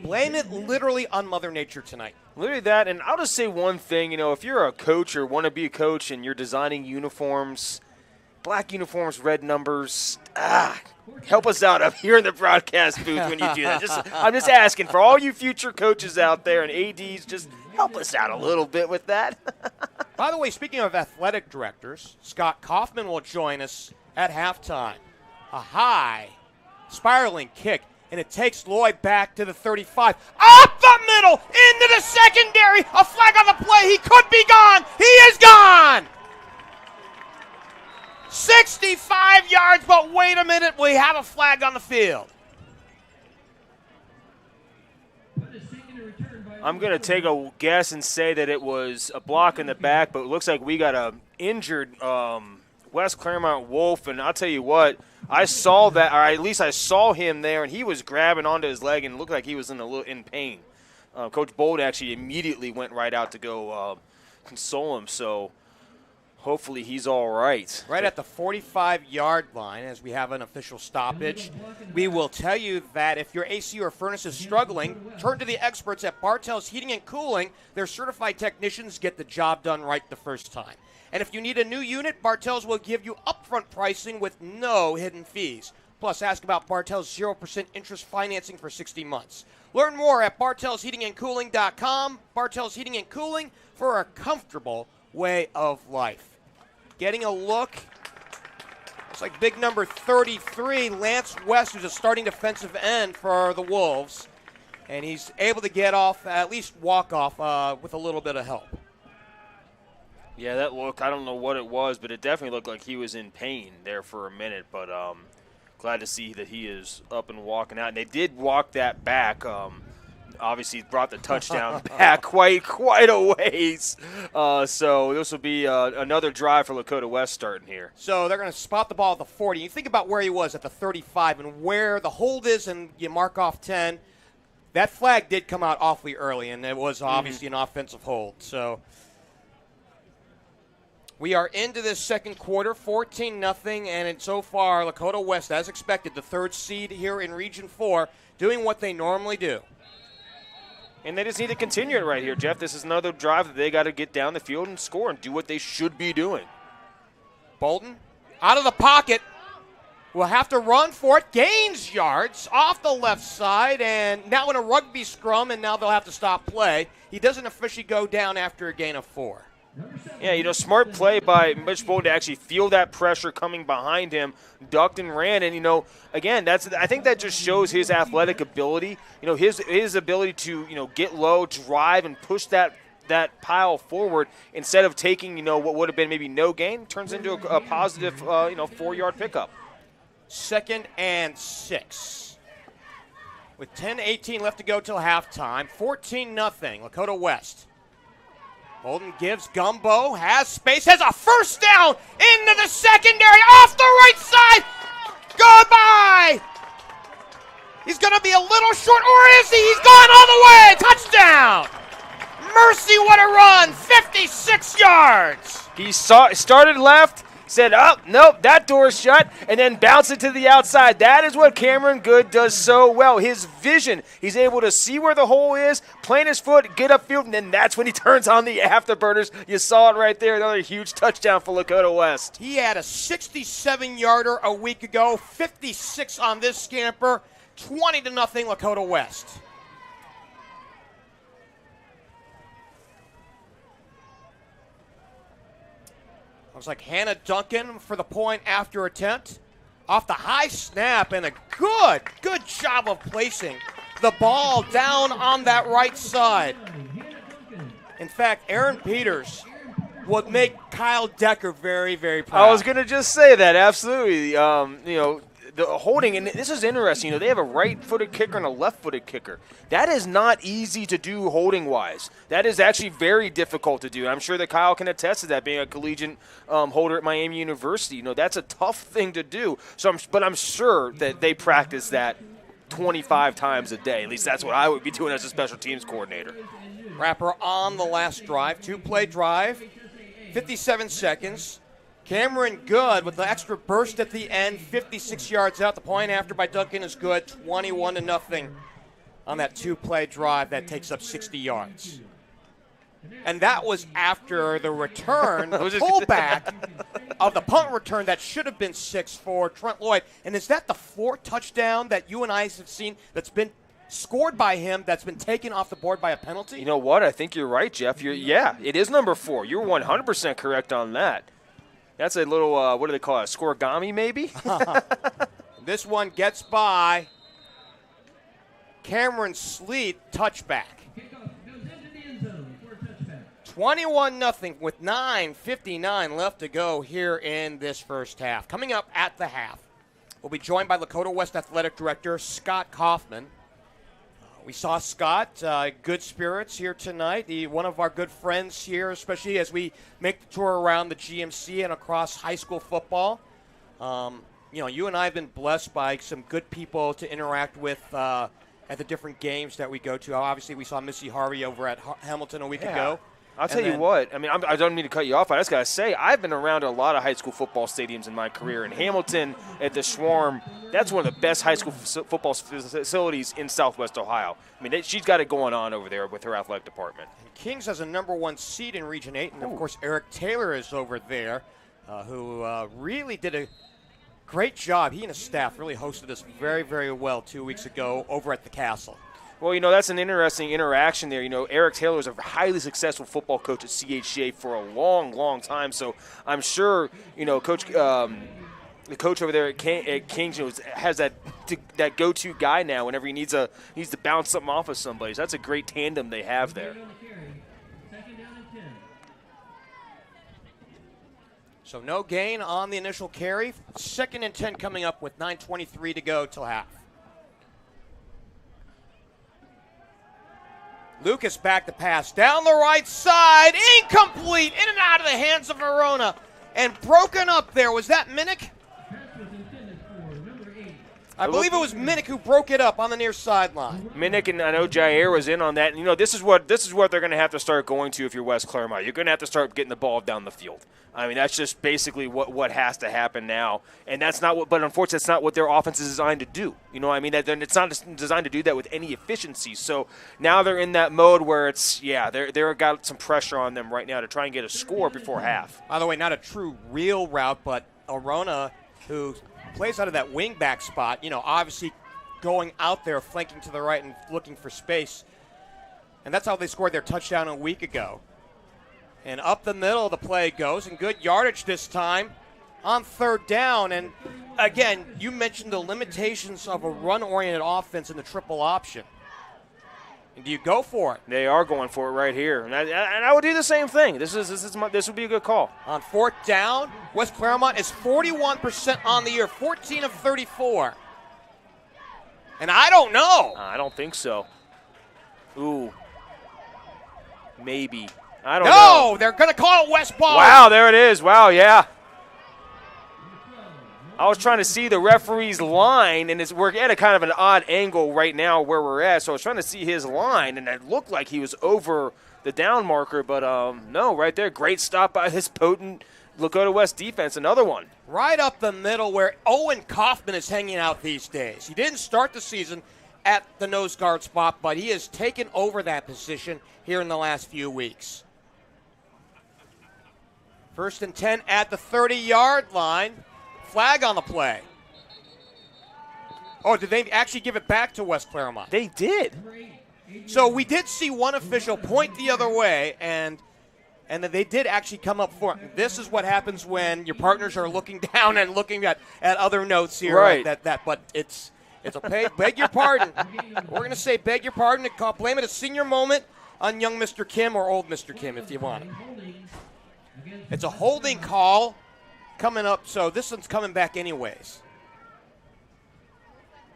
blame it literally on Mother Nature tonight. Literally that, and I'll just say one thing. If you're a coach or want to be a coach and you're designing uniforms, black uniforms, red numbers, help us out up here in the broadcast booth when you do that. I'm just asking for all you future coaches out there and ADs, just help us out a little bit with that. By the way, speaking of athletic directors, Scott Kaufman will join us at halftime. A high, spiraling kick, and it takes Lloyd back to the 35. Up the middle, into the secondary. A flag on the play. He could be gone. He is gone. 65 yards, but wait a minute. We have a flag on the field. I'm going to take a guess and say that it was a block in the back, but it looks like we got a injured West Clermont Wolf, and I'll tell you what, I saw that, or at least I saw him there, and he was grabbing onto his leg and looked like he was in pain. Coach Bold actually immediately went right out to go console him, so hopefully he's all right. Right at the 45-yard line, as we have an official stoppage. We will tell you that if your AC or furnace is struggling, turn to the experts at Bartell's Heating and Cooling. Their certified technicians get the job done right the first time. And if you need a new unit, Bartell's will give you upfront pricing with no hidden fees. Plus, ask about Bartell's 0% interest financing for 60 months. Learn more at bartellsheatingandcooling.com. Bartell's Heating and Cooling for a comfortable way of life. Getting a look, it's like big number 33, Lance West, who's a starting defensive end for the Wolves. And he's able to get off, at least walk off, with a little bit of help. Yeah, that look, I don't know what it was, but it definitely looked like he was in pain there for a minute. But glad to see that he is up and walking out. And they did walk that back. Obviously brought the touchdown back quite a ways. So this will be another drive for Lakota West starting here. So they're going to spot the ball at the 40. You think about where he was at the 35 and where the hold is, and you mark off 10. That flag did come out awfully early, and it was obviously an offensive hold. So we are into this second quarter, 14-0, and so far Lakota West, as expected, the third seed here in Region 4, doing what they normally do. And they just need to continue it right here, Jeff. This is another drive that they got to get down the field and score and do what they should be doing. Bolton out of the pocket. Will have to run for it. Gains yards off the left side, and now in a rugby scrum, and now they'll have to stop play. He doesn't officially go down after a gain of 4. Yeah, smart play by Mitch Bolton to actually feel that pressure coming behind him, ducked and ran, and again, I think that just shows his athletic ability. His ability to get low, drive, and push that pile forward instead of taking what would have been maybe no gain, turns into a positive 4-yard pickup. 2nd and 6. With 10:18 left to go till halftime, 14-0, Lakota West. Bolton gives Gumbo, has space, has a first down into the secondary, off the right side. Goodbye. He's going to be a little short, or is he? He's gone all the way. Touchdown. Mercy, what a run. 56 yards. He started left. Said, oh, nope, that door's shut, and then bounce it to the outside. That is what Cameron Good does so well. His vision, he's able to see where the hole is, plant his foot, get upfield, and then that's when he turns on the afterburners. You saw it right there, another huge touchdown for Lakota West. He had a 67-yarder a week ago, 56 on this scamper, 20-0 Lakota West. Looks like Hannah Duncan for the point after attempt. Off the high snap, and a good job of placing the ball down on that right side. In fact, Aaron Peters would make Kyle Decker very, very proud. I was going to just say that, absolutely. The holding, and this is interesting, they have a right-footed kicker and a left-footed kicker. That is not easy to do holding-wise. That is actually very difficult to do. I'm sure that Kyle can attest to that, being a collegiate holder at Miami University. That's a tough thing to do. But I'm sure that they practice that 25 times a day. At least that's what I would be doing as a special teams coordinator. Rapper on the last drive, 2-play drive, 57 seconds. Cameron Good with the extra burst at the end, 56 yards out. The point after by Duncan is good, 21-0 on that 2-play drive that takes up 60 yards. And that was after the return, the pullback of the punt return that should have been 6 for Trent Lloyd. And is that the 4th touchdown that you and I have seen that's been scored by him that's been taken off the board by a penalty? You know what? I think you're right, Jeff. Yeah, it is number 4. You're 100% correct on that. That's a little, what do they call it, scoregami maybe? This one gets by Cameron Sleet, touchback. 21-0 with 9:59 left to go here in this first half. Coming up at the half, we'll be joined by Lakota West Athletic Director Scott Kaufman. We saw Scott, good spirits here tonight. One of our good friends here, especially as we make the tour around the GMC and across high school football. You and I have been blessed by some good people to interact with at the different games that we go to. Obviously, we saw Missy Harvey over at Hamilton a week ago. I'll tell you what. I mean, I don't mean to cut you off. I just got to say, I've been around a lot of high school football stadiums in my career. In Hamilton, at the Swarm, that's one of the best high school football facilities in Southwest Ohio. I mean, she's got it going on over there with her athletic department. And Kings has a #1 seed in Region 8, and, of course, Eric Taylor is over there, who really did a great job. He and his staff really hosted us very, very well 2 weeks ago over at the Castle. Well, that's an interesting interaction there. Eric Taylor was a highly successful football coach at CHA for a long, long time. So I'm sure, Coach, the coach over there at Kings has that go-to guy now whenever he needs to bounce something off of somebody. So that's a great tandem they have there. So no gain on the initial carry. 2nd and 10 coming up with 9:23 to go till half. Lucas back to pass down the right side, incomplete, in and out of the hands of Verona, and broken up there. Was that Minnick? I believe it was Minnick who broke it up on the near sideline. Minnick and I know Jair was in on that. And, you know, this is what they're going to have to start going to if you're West Clermont. You're going to have to start getting the ball down the field. I mean, that's just basically what has to happen now. And that's not what, but unfortunately, it's not what their offense is designed to do. You know what I mean? It's not designed to do that with any efficiency. So now they're in that mode where they're got some pressure on them right now to try and get a score before half. By the way, not a true real route, but Arona, who plays out of that wing back spot, you know, obviously going out there, flanking to the right and looking for space. And that's how they scored their touchdown a week ago. And up the middle the play goes, and good yardage this time on third down. And again, you mentioned the limitations of a run-oriented offense in the triple option. And do you go for it? They are going for it right here, and I would do the same thing. This would be a good call. On fourth down, West Clermont is 41% on the year, 14 of 34. And I don't know. I don't think so. Ooh, maybe. I don't know. No, they're going to call it West ball. Wow, there it is. Wow, yeah. I was trying to see the referee's line, and we're at a kind of an odd angle right now where we're at, so I was trying to see his line, and it looked like he was over the down marker, but no, right there. Great stop by this potent Lakota West defense, another one. Right up the middle where Owen Kaufman is hanging out these days. He didn't start the season at the nose guard spot, but he has taken over that position here in the last few weeks. First and 10 at the 30-yard line. Flag on the play. Oh, did they actually give it back to West Clermont? They did. So we did see one official point the other way, and then they did actually come up for it. This is what happens when your partners are looking down and looking at other notes here. Right. But it's a beg your pardon. We're going to say beg your pardon and blame it a senior moment on young Mr. Kim or old Mr. Kim if you want it. It's a holding call coming up, so this one's coming back anyways.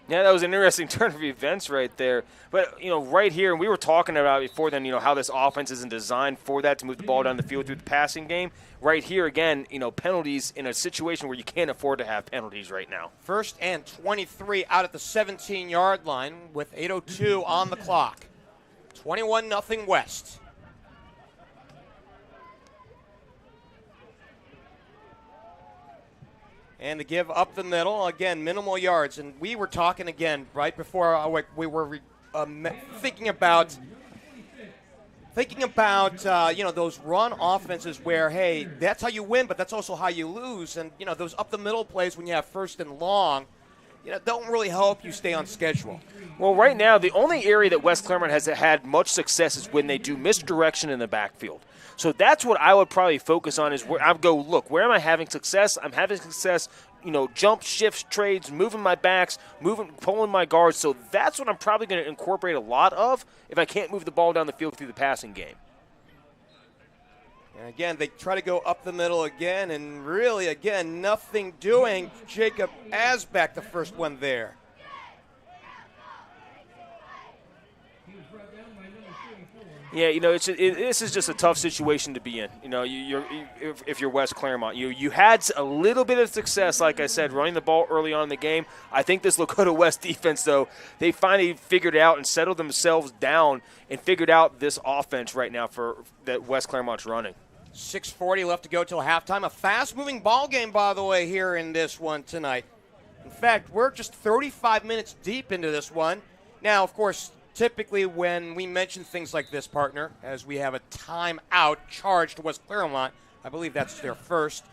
Yeah, that was an interesting turn of events right there. But, you know, right here, and we were talking about before then, you know, how this offense isn't designed for that, to move the ball down the field through the passing game. Right here, again, you know, penalties in a situation where you can't afford to have penalties right now. First and 23 out at the 17-yard line with 8:02 on the clock. 21-0 West. And to give up the middle, again, minimal yards. And we were talking again right before we were thinking about you know, those run offenses where, hey, that's how you win, but that's also how you lose. And, you know, those up the middle plays when you have first and long, you know, don't really help you stay on schedule. Well, right now, the only area that West Clermont has had much success is when they do misdirection in the backfield. So that's what I would probably focus on, is where I go, look, where am I having success? I'm having success, you know, jump, shifts, trades, moving my backs, pulling my guards. So that's what I'm probably going to incorporate a lot of if I can't move the ball down the field through the passing game. And again, they try to go up the middle again, and really, again, nothing doing. Jacob Asbeck, the first one there. Yeah, you know, this is just a tough situation to be in. You know, if you're West Clermont, you had a little bit of success, like I said, running the ball early on in the game. I think this Lakota West defense, though, they finally figured it out and settled themselves down and figured out this offense right now that West Clermont's running. 6:40 left to go till halftime. A fast-moving ball game, by the way, here in this one tonight. In fact, we're just 35 minutes deep into this one. Now, of course, typically when we mention things like this, partner, as we have a timeout charged to West Clermont, I believe that's their first.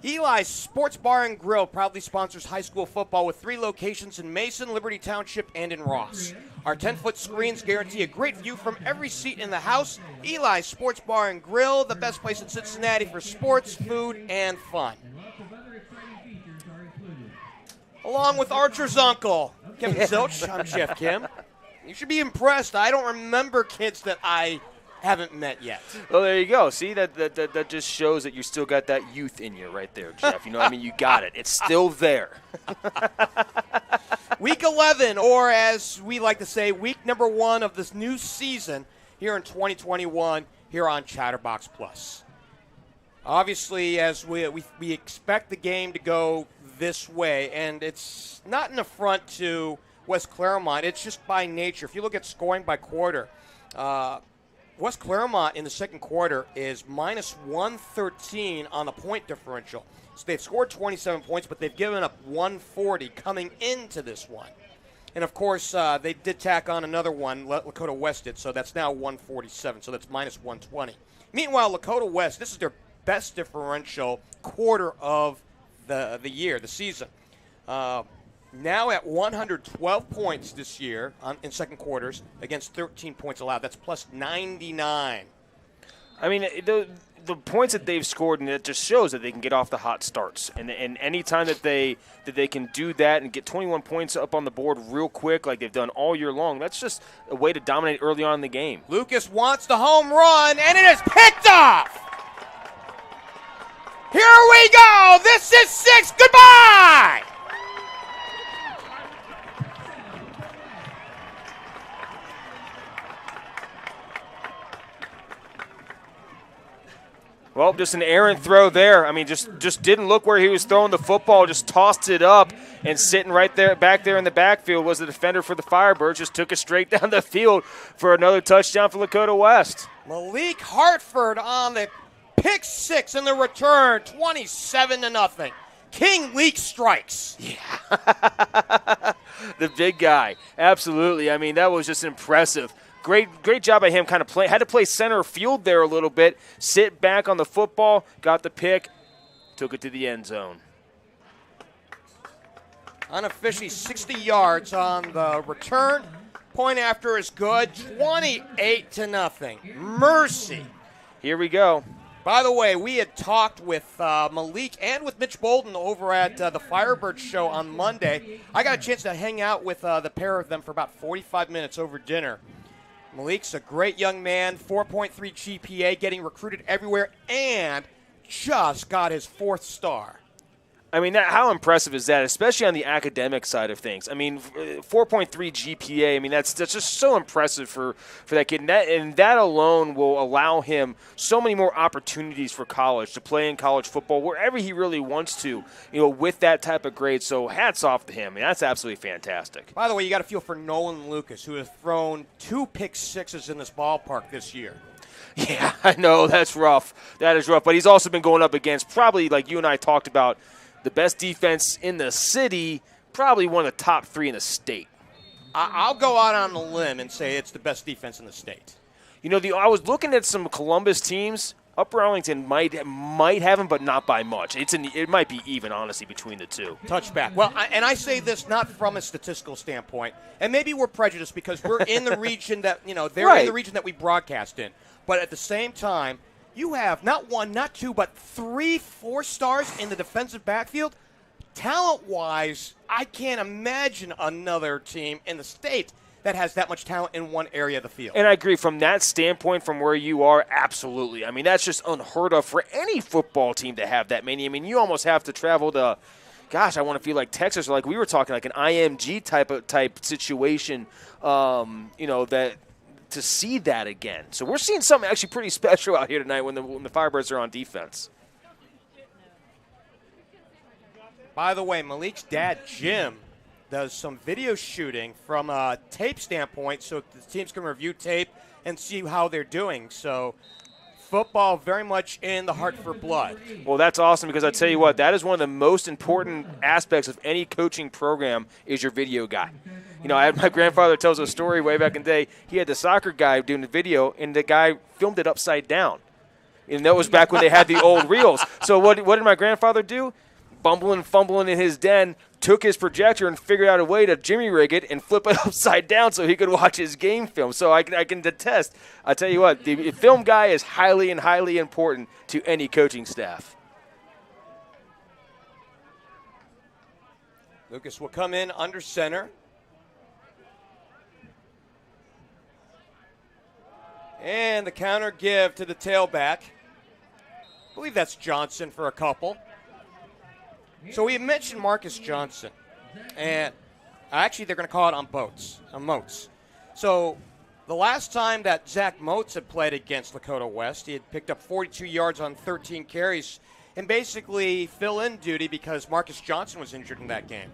Eli's Sports Bar and Grill proudly sponsors high school football with 3 locations in Mason, Liberty Township, and in Ross. Our 10-foot screens guarantee a great view from every seat in the house. Eli's Sports Bar and Grill, the best place in Cincinnati for sports, food, and fun. Along with Archer's uncle, Kevin Zilch, I'm Geoff Kim. You should be impressed. I don't remember kids that I haven't met yet. Well, there you go. See, that just shows that you still got that youth in you right there, Geoff. You know what I mean? You got it. It's still there. Week 11, or as we like to say, week number 1 of this new season here in 2021 here on Chatterbox Plus. Obviously, as we expect the game to go this way, and it's not an affront to West Clermont. It's just by nature. If you look at scoring by quarter, West Clermont in the second quarter is minus 113 on the point differential. So they've scored 27 points, but they've given up 140 coming into this one. And, of course, they did tack on another one, Lakota West did, so that's now 147, so that's minus 120. Meanwhile, Lakota West, this is their best differential quarter of the year, the season. Now at 112 points this year in second quarters against 13 points allowed. That's plus 99. I mean, the points that they've scored, and it just shows that they can get off the hot starts. And any time that they can do that and get 21 points up on the board real quick, like they've done all year long, that's just a way to dominate early on in the game. Lucas wants the home run, and it is picked off. Here we go. This is 6. Goodbye. Well, just an errant throw there. I mean, just didn't look where he was throwing the football, just tossed it up, and sitting right there, back there in the backfield was the defender for the Firebirds, just took it straight down the field for another touchdown for Lakota West. Malik Hartford on the pick 6 in the return, 27-0. King Leak strikes. Yeah. The big guy. Absolutely. I mean, that was just impressive. Great job by him. Kind of had to play center field there a little bit. Sit back on the football, got the pick, took it to the end zone. Unofficially 60 yards on the return. Point after is good. 28-0. Mercy. Here we go. By the way, we had talked with Malik and with Mitch Bolden over at the Firebirds show on Monday. I got a chance to hang out with the pair of them for about 45 minutes over dinner. Malik's a great young man, 4.3 GPA, getting recruited everywhere, and just got his 4th star. I mean, how impressive is that, especially on the academic side of things? I mean, 4.3 GPA, I mean, that's just so impressive for that kid. And that alone will allow him so many more opportunities for college, to play in college football wherever he really wants to, with that type of grade. So hats off to him. I mean, that's absolutely fantastic. By the way, you got to feel for Nolan Lucas, who has thrown 2 pick sixes in this ballpark this year. Yeah, I know. That's rough. That is rough. But he's also been going up against probably, like you and I talked about, the best defense in the city, probably one of the top 3 in the state. I'll go out on a limb and say it's the best defense in the state. I was looking at some Columbus teams. Upper Arlington might have them, but not by much. It might be even, honestly, between the two. Touchback. Well, and I say this not from a statistical standpoint, and maybe we're prejudiced because we're in the region that, they're right. in the region that we broadcast in. But at the same time, you have not 1, not 2, but 3 4-stars in the defensive backfield. Talent-wise, I can't imagine another team in the state that has that much talent in one area of the field. And I agree. From that standpoint, from where you are, absolutely. I mean, that's just unheard of for any football team to have that many. I mean, you almost have to travel to, I want to feel like Texas, or like we were talking, like an IMG type situation, that – to see that again. So we're seeing something actually pretty special out here tonight when the Firebirds are on defense. By the way, Malik's dad, Jim, does some video shooting from a tape standpoint so the teams can review tape and see how they're doing. So football very much in the Hartford blood. Well, that's awesome because I tell you what, that is one of the most important aspects of any coaching program is your video guy. I had my grandfather tells a story way back in the day. He had the soccer guy doing the video, and the guy filmed it upside down. And that was back when they had the old reels. So what did my grandfather do? Fumbling in his den, took his projector and figured out a way to jimmy rig it and flip it upside down so he could watch his game film. So I can attest. I tell you what, the film guy is highly important to any coaching staff. Lucas will come in under center. And the counter give to the tailback. I believe that's Johnson for a couple. So we mentioned Marcus Johnson. And actually they're going to call it on Moats. So the last time that Zach Moats had played against Lakota West, he had picked up 42 yards on 13 carries. and basically fill in duty because Marcus Johnson was injured in that game.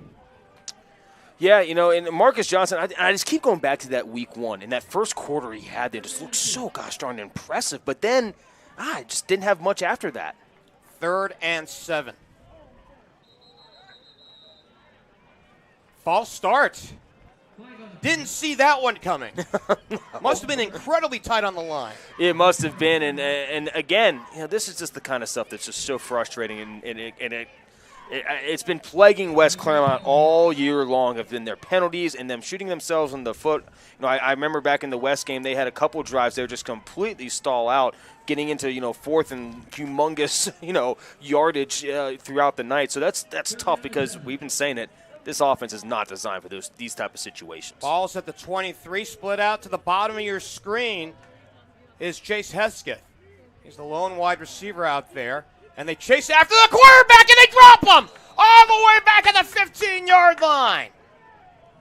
Yeah, and Marcus Johnson, I just keep going back to that week one. And that first quarter he had there just looked so gosh darn impressive. But then, it just didn't have much after that. 3rd and 7. False start. Didn't see that one coming. Must have been incredibly tight on the line. It must have been. And again, this is just the kind of stuff that's just so frustrating. And it's been plaguing West Clermont all year long. Have been their penalties and them shooting themselves in the foot. I remember back in the West game, they had a couple drives they were just completely stall out, getting into 4th and humongous yardage throughout the night. So that's tough because we've been saying it. This offense is not designed for these type of situations. Ball's at the 23, split out to the bottom of your screen is Chase Hesketh. He's the lone wide receiver out there. And they chase after the quarterback, and they drop him all the way back at the 15-yard line.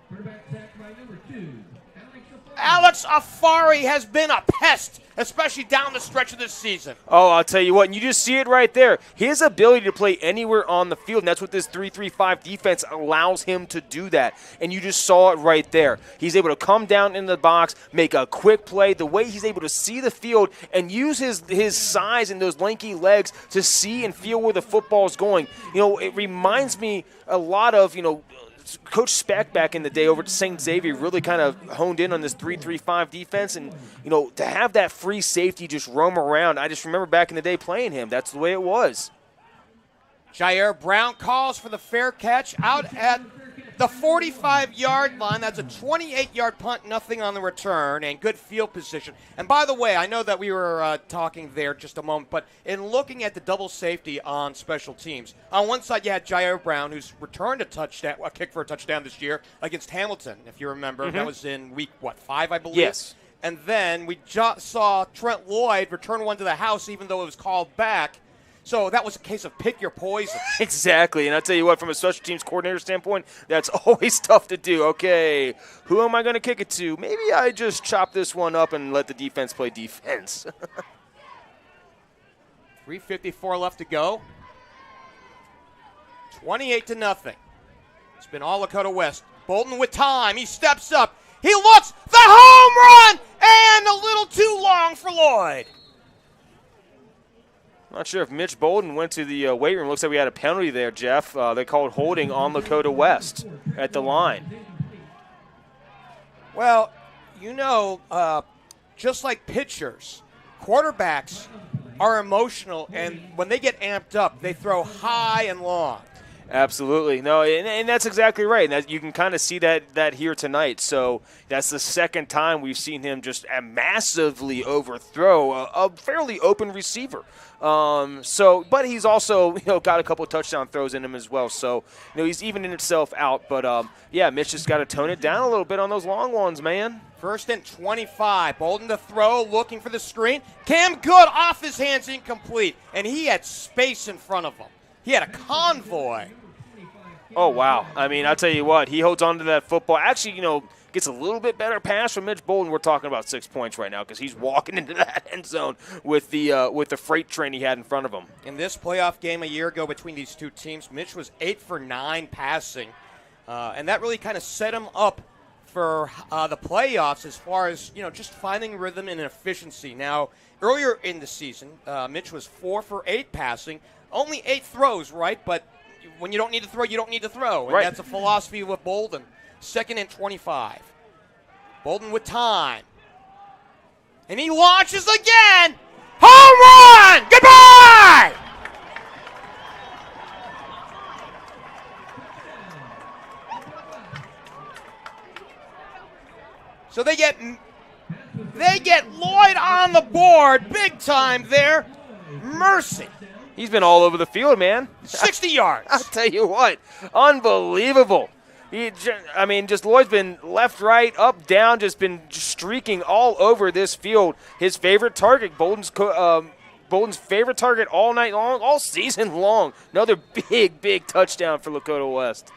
Quarterback sacked by number 2, Alex Afari has been a pest, especially down the stretch of this season. Oh, I'll tell you what, and you just see it right there. His ability to play anywhere on the field, and that's what this 3-3-5 defense allows him to do that. And you just saw it right there. He's able to come down in the box, make a quick play, the way he's able to see the field and use his size and those lanky legs to see and feel where the football is going. It reminds me a lot of, Coach Speck back in the day over at St. Xavier really kind of honed in on this 3-3-5 defense. And, to have that free safety just roam around, I just remember back in the day playing him. That's the way it was. Jair Brown calls for the fair catch out at the 45-yard line. That's a 28-yard punt, nothing on the return, and good field position. And by the way, I know that we were talking there just a moment, but in looking at the double safety on special teams, on one side you had Jair Brown, who's returned a kick for a touchdown this year against Hamilton, if you remember. That was in week, 5, I believe? Yes. And then we just saw Trent Lloyd return one to the house, even though it was called back. So that was a case of pick your poison. Exactly. And I'll tell you what, from a special teams coordinator standpoint, that's always tough to do. Okay, who am I going to kick it to? Maybe I just chop this one up and let the defense play defense. 3:54 left to go. 28-0. It's been all Lakota West. Bolton with time. He steps up. He looks. The home run! And a little too long for Lloyd. Not sure if Mitch Bolden went to the weight room. Looks like we had a penalty there, Jeff. They called holding on Lakota West at the line. Well, just like pitchers, quarterbacks are emotional, and when they get amped up, they throw high and long. Absolutely. No, and that's exactly right. And you can kind of see that here tonight. So that's the second time we've seen him just massively overthrow a fairly open receiver. But he's also, got a couple touchdown throws in him as well. So, he's evening himself out. But, Mitch just got to tone it down a little bit on those long ones, man. 1st and 25. Bolden to throw, looking for the screen. Cam Good off his hands, incomplete. And he had space in front of him. He had a convoy. Oh, wow. I mean, I'll tell you what, he holds on to that football. Actually, gets a little bit better pass from Mitch Bolden. We're talking about 6 points right now because he's walking into that end zone with the freight train he had in front of him. In this playoff game a year ago between these two teams, Mitch was 8 for 9 passing. And that really kind of set him up for the playoffs as far as, just finding rhythm and efficiency. Now, earlier in the season, Mitch was 4 for 8 passing. Only 8 throws, right? But when you don't need to throw, you don't need to throw. And right. That's a philosophy with Bolden. 2nd and 25. Bolden with time. And he launches again. Home run! Goodbye! So they get Lloyd on the board. Big time there. Mercy. He's been all over the field, man. 60 yards. I'll tell you what, unbelievable. Just Lloyd's been left, right, up, down, just been streaking all over this field. His favorite target, Bolden's favorite target all night long, all season long. Another big, big touchdown for Lakota West.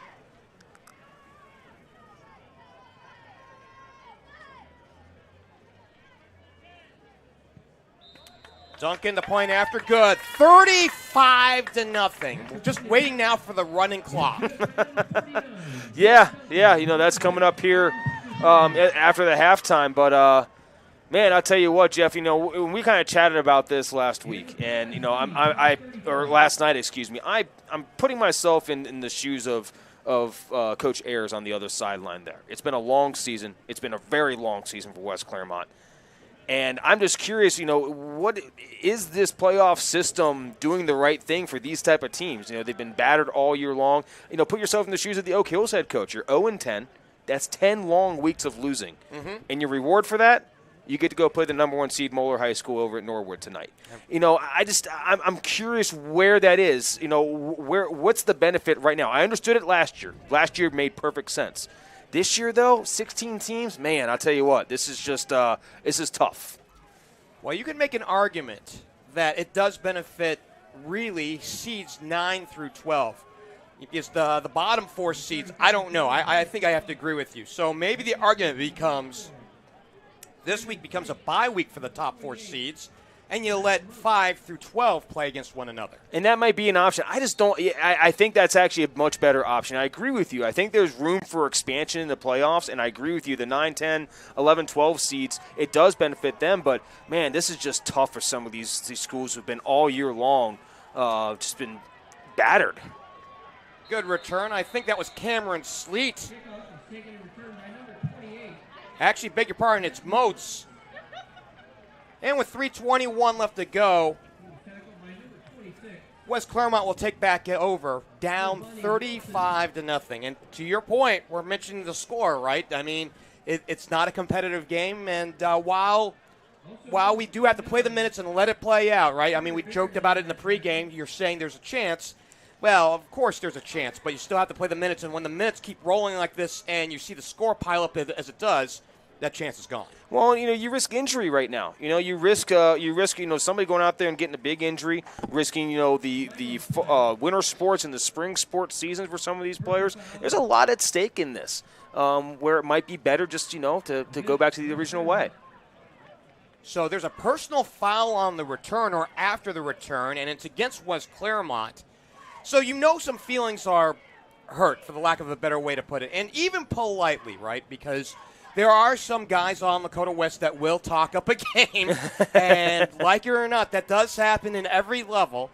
Duncan, the point after, good. 35-0. We're just waiting now for the running clock. Yeah, that's coming up here after the halftime. But, man, I'll tell you what, Jeff, we kind of chatted about this last week. And, or last night, excuse me. I'm putting myself in the shoes of Coach Ayers on the other sideline there. It's been a long season. It's been a very long season for West Clermont. And I'm just curious, what is this playoff system doing the right thing for these type of teams? They've been battered all year long. Put yourself in the shoes of the Oak Hills head coach. You're 0-10. That's 10 long weeks of losing. Mm-hmm. And your reward for that, you get to go play the number 1 seed Moeller High School over at Norwood tonight. I'm curious where that is. What's the benefit right now? I understood it last year. Last year made perfect sense. This year, though, 16 teams, man, I'll tell you what, this is just this is tough. Well, you can make an argument that it does benefit, really, seeds 9 through 12. Because the bottom 4 seeds, I don't know. I think I have to agree with you. So maybe the argument becomes this week becomes a bye week for the top 4 seeds, and you let 5 through 12 play against one another. And that might be an option. I just don't – I think that's actually a much better option. I agree with you. I think there's room for expansion in the playoffs, and I agree with you. The 9, 10, 11, 12 seeds, it does benefit them. But, man, this is just tough for some of these schools who have been all year long just been battered. Good return. I think that was Cameron Sleet. Actually, beg your pardon, it's Moats. And with 3:21 left to go, West Clermont will take back over, down 35-0. And to your point, we're mentioning the score, right? I mean, it's not a competitive game, and while we do have to play the minutes and let it play out, right? I mean, we joked about it in the pregame. You're saying there's a chance. Well, of course there's a chance, but you still have to play the minutes, and when the minutes keep rolling like this and you see the score pile up as it does, that chance is gone. Well, you risk injury right now. You risk somebody going out there and getting a big injury, risking the winter sports and the spring sports seasons for some of these players. There's a lot at stake in this, where it might be better just to go back to the original way. So there's a personal foul on the return or after the return, and it's against West Clermont. So some feelings are hurt, for the lack of a better way to put it, and even politely, right? Because there are some guys on Lakota West that will talk up a game, and like it or not, that does happen in every level.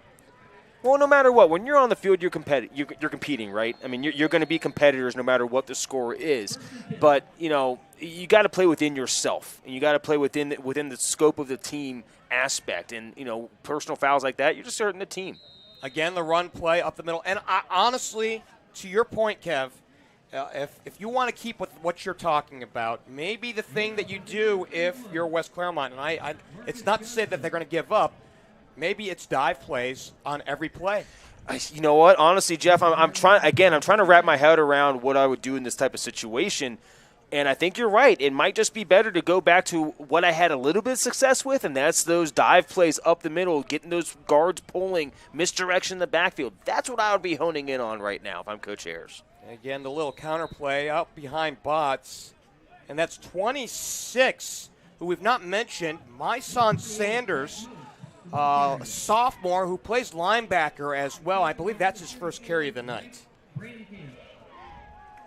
Well, no matter what, when you're on the field, you're competing, right? I mean, you're going to be competitors no matter what the score is. But you got to play within yourself, and you got to play within the scope of the team aspect. And personal fouls like that, you're just hurting the team. Again, the run play up the middle, and honestly, to your point, Kev. If you want to keep with what you're talking about, maybe the thing that you do if you're West Clermont, and it's not to say that they're going to give up, maybe it's dive plays on every play. You know what? Honestly, Jeff, I'm trying to wrap my head around what I would do in this type of situation, and I think you're right. It might just be better to go back to what I had a little bit of success with, and that's those dive plays up the middle, getting those guards pulling, misdirection in the backfield. That's what I would be honing in on right now if I'm Coach Ayers. Again, the little counterplay out behind Botts. And that's 26, who we've not mentioned, my son Sanders, a sophomore who plays linebacker as well. I believe that's his first carry of the night.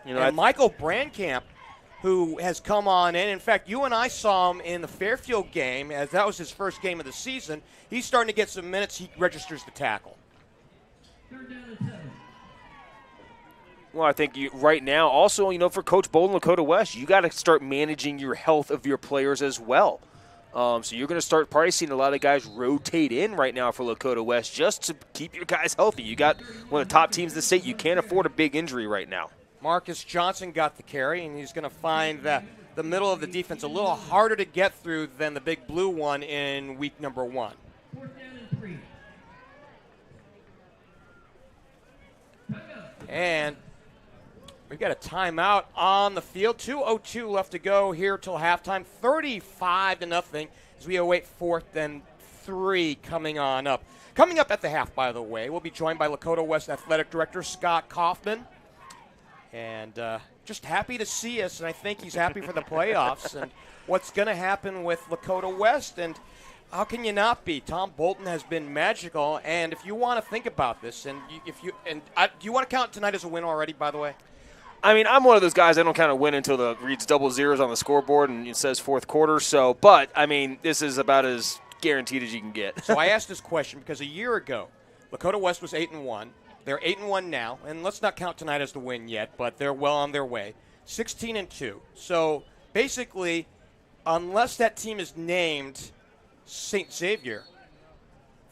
And Michael Brandkamp, who has come on in. In fact, you and I saw him in the Fairfield game, as that was his first game of the season. He's starting to get some minutes. He registers the tackle. Third down and 7. Well, I think right now, also, for Coach Bolden, Lakota West, you got to start managing your health of your players as well. So you're going to start probably seeing a lot of guys rotate in right now for Lakota West just to keep your guys healthy. You got one of the top teams in the state. You can't afford a big injury right now. Marcus Johnson got the carry, and he's going to find the middle of the defense a little harder to get through than the big blue one in week number 1. Fourth down and 3. And we've got a timeout on the field. 2:02 left to go here till halftime. 35-0 as we await 4th and 3 coming on up. Coming up at the half, by the way, we'll be joined by Lakota West Athletic Director Scott Kaufman. And just happy to see us, and I think he's happy for the playoffs and what's going to happen with Lakota West. And How can you not be? Tom Bolton has been magical, and if you want to think about this, and do you want to count tonight as a win already? By the way, I mean, I'm one of those guys. I don't kind of win until it reads double zeros on the scoreboard and it says fourth quarter. So, but I mean, this is about as guaranteed as you can get. So I asked this question because a year ago, Lakota West was 8-1. They're 8-1 now, and let's not count tonight as the win yet, but they're well on their way. 16-2. So basically, unless that team is named St. Xavier,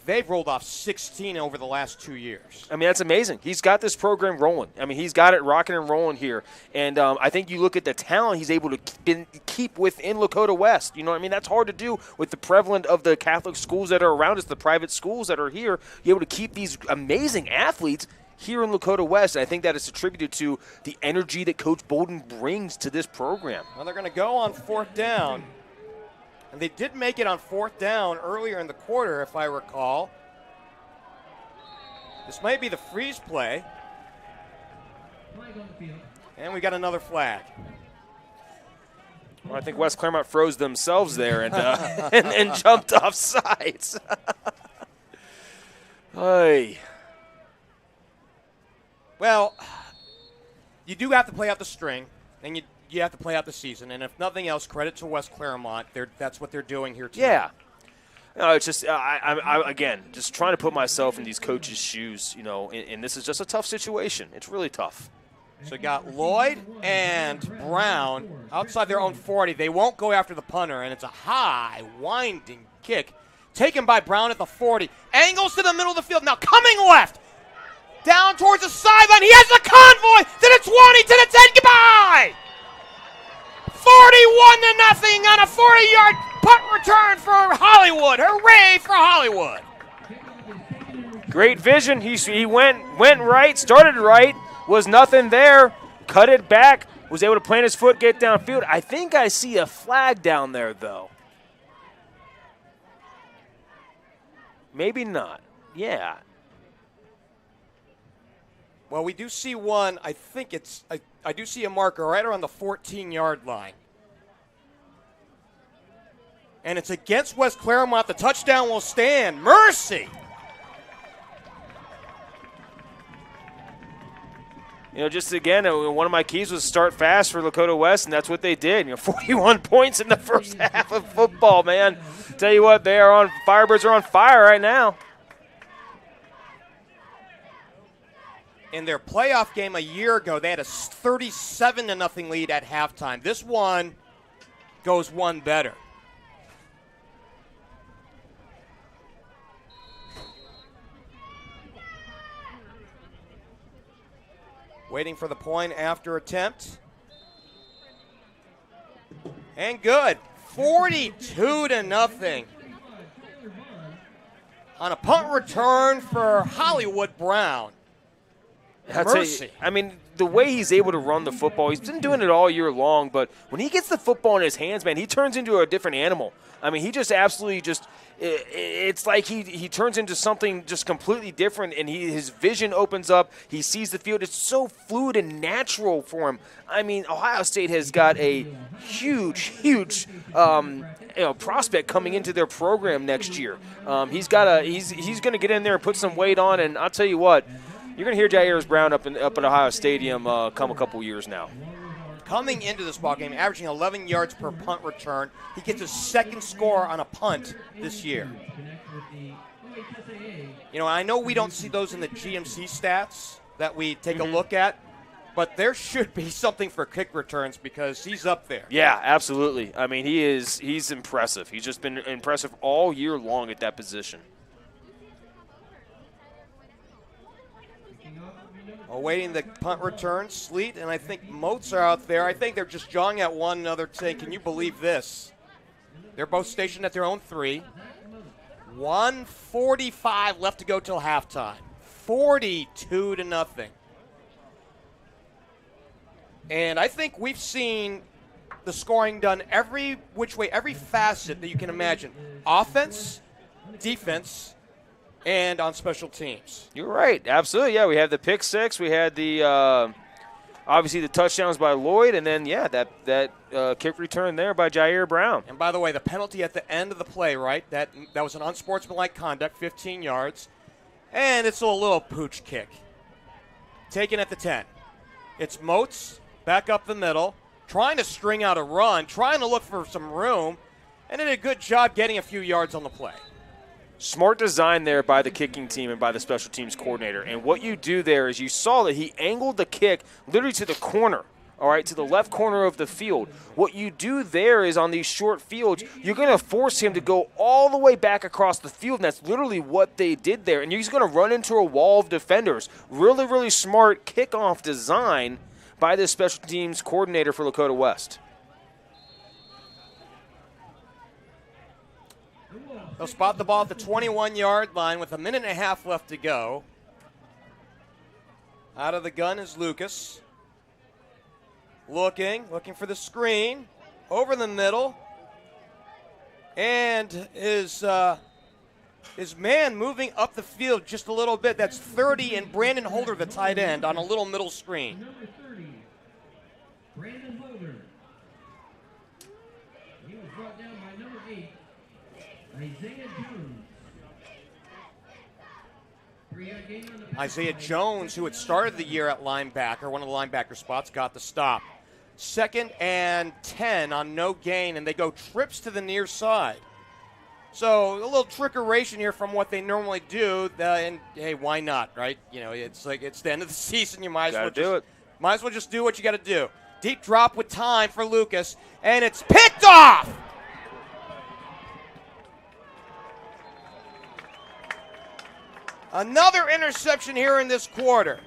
they've rolled off 16 over the last 2 years. I mean, that's amazing. He's got this program rolling. I mean, he's got it rocking and rolling here. And I think you look at the talent he's able to keep within Lakota West. You know what I mean? That's hard to do with the prevalent of the Catholic schools that are around us, the private schools that are here. You're able to keep these amazing athletes here in Lakota West. And I think that is attributed to the energy that Coach Bolden brings to this program. Well, they're going to go on fourth down. And they did make it on fourth down earlier in the quarter, if I recall. This might be the freeze play. And we got another flag. Well, I think West Clermont froze themselves there and and jumped off sides. Hey. Well, you do have to play out the string, and you have to play out the season. And if nothing else, credit to West Clermont. That's what they're doing here tonight. Yeah. No, it's just, I again, just trying to put myself in these coaches' shoes, you know, and this is just a tough situation. It's really tough. So you got Lloyd and Brown outside their own 40. They won't go after the punter, and it's a high, winding kick taken by Brown at the 40. Angles to the middle of the field. Now coming left. Down towards the sideline. He has a convoy to the 20, to the 10. Goodbye! 41-0 on a 40-yard punt return for Hollywood. Hooray for Hollywood. Great vision. He went right, started right, was nothing there, cut it back, was able to plant his foot, get downfield. I think I see a flag down there, though. Maybe not. Yeah. Well, we do see one. I think I do see a marker right around the 14-yard line. And it's against West Clermont. The touchdown will stand. Mercy! You know, just again, one of my keys was start fast for Lakota West, and that's what they did. You know, 41 points in the first half of football, man. Tell you what, Firebirds are on fire right now. In their playoff game a year ago, they had a 37-0 lead at halftime. This one goes one better. Waiting for the point after attempt. And good. 42-0 on a punt return for Hollywood Brown. Mercy. I mean, the way he's able to run the football, he's been doing it all year long, but when he gets the football in his hands, man, he turns into a different animal. I mean, he just absolutely it's like he turns into something just completely different, and his vision opens up. He sees the field. It's so fluid and natural for him. I mean, Ohio State has got a huge prospect coming into their program next year. He's going to get in there and put some weight on, and I'll tell you what, you're going to hear Jairus Brown up at Ohio Stadium come a couple years now. Coming into this ballgame, averaging 11 yards per punt return. He gets his second score on a punt this year. You know, I know we don't see those in the GMC stats that we take a look at, but there should be something for kick returns because he's up there. Yeah, absolutely. I mean, he's impressive. He's just been impressive all year long at that position. Awaiting the punt return, Sleet, and I think Moats are out there. I think they're just jawing at one another saying, can you believe this? They're both stationed at their own 3. 1:45 left to go till halftime. 42-0. And I think we've seen the scoring done every which way, every facet that you can imagine. Offense, defense, and on special teams. You're right. Absolutely. Yeah, we had the pick six. We had the obviously the touchdowns by Lloyd, and then, yeah, that kick return there by Jair Brown. And by the way, the penalty at the end of the play, right? That was an unsportsmanlike conduct, 15 yards. And it's a little pooch kick. Taken at the 10. It's Moats back up the middle, trying to string out a run, trying to look for some room, and did a good job getting a few yards on the play. Smart design there by the kicking team and by the special teams coordinator. And what you do there is you saw that he angled the kick literally to the corner, all right, to the left corner of the field. What you do there is on these short fields, you're going to force him to go all the way back across the field, and that's literally what they did there. And he's going to run into a wall of defenders. Really, really smart kickoff design by this special teams coordinator for Lakota West. They'll spot the ball at the 21-yard line with a minute and a half left to go. Out of the gun is Lucas. Looking for the screen. Over the middle. And his man moving up the field just a little bit. That's 30, and Brandon Holder, the tight end, on a little middle screen. Number 30, Brandon Holder. He was brought down by number 8, Isaiah Jones. 3-yard gain on the pass. Isaiah Jones, who had started the year at linebacker, one of the linebacker spots, got the stop. 2nd and 10 on no gain, and they go trips to the near side. So a little trickeration here from what they normally do, and hey, why not, right? You know, it's like it's the end of the season. You might as well just do what you got to do. Deep drop with time for Lucas, and it's picked off. Another interception here in this quarter.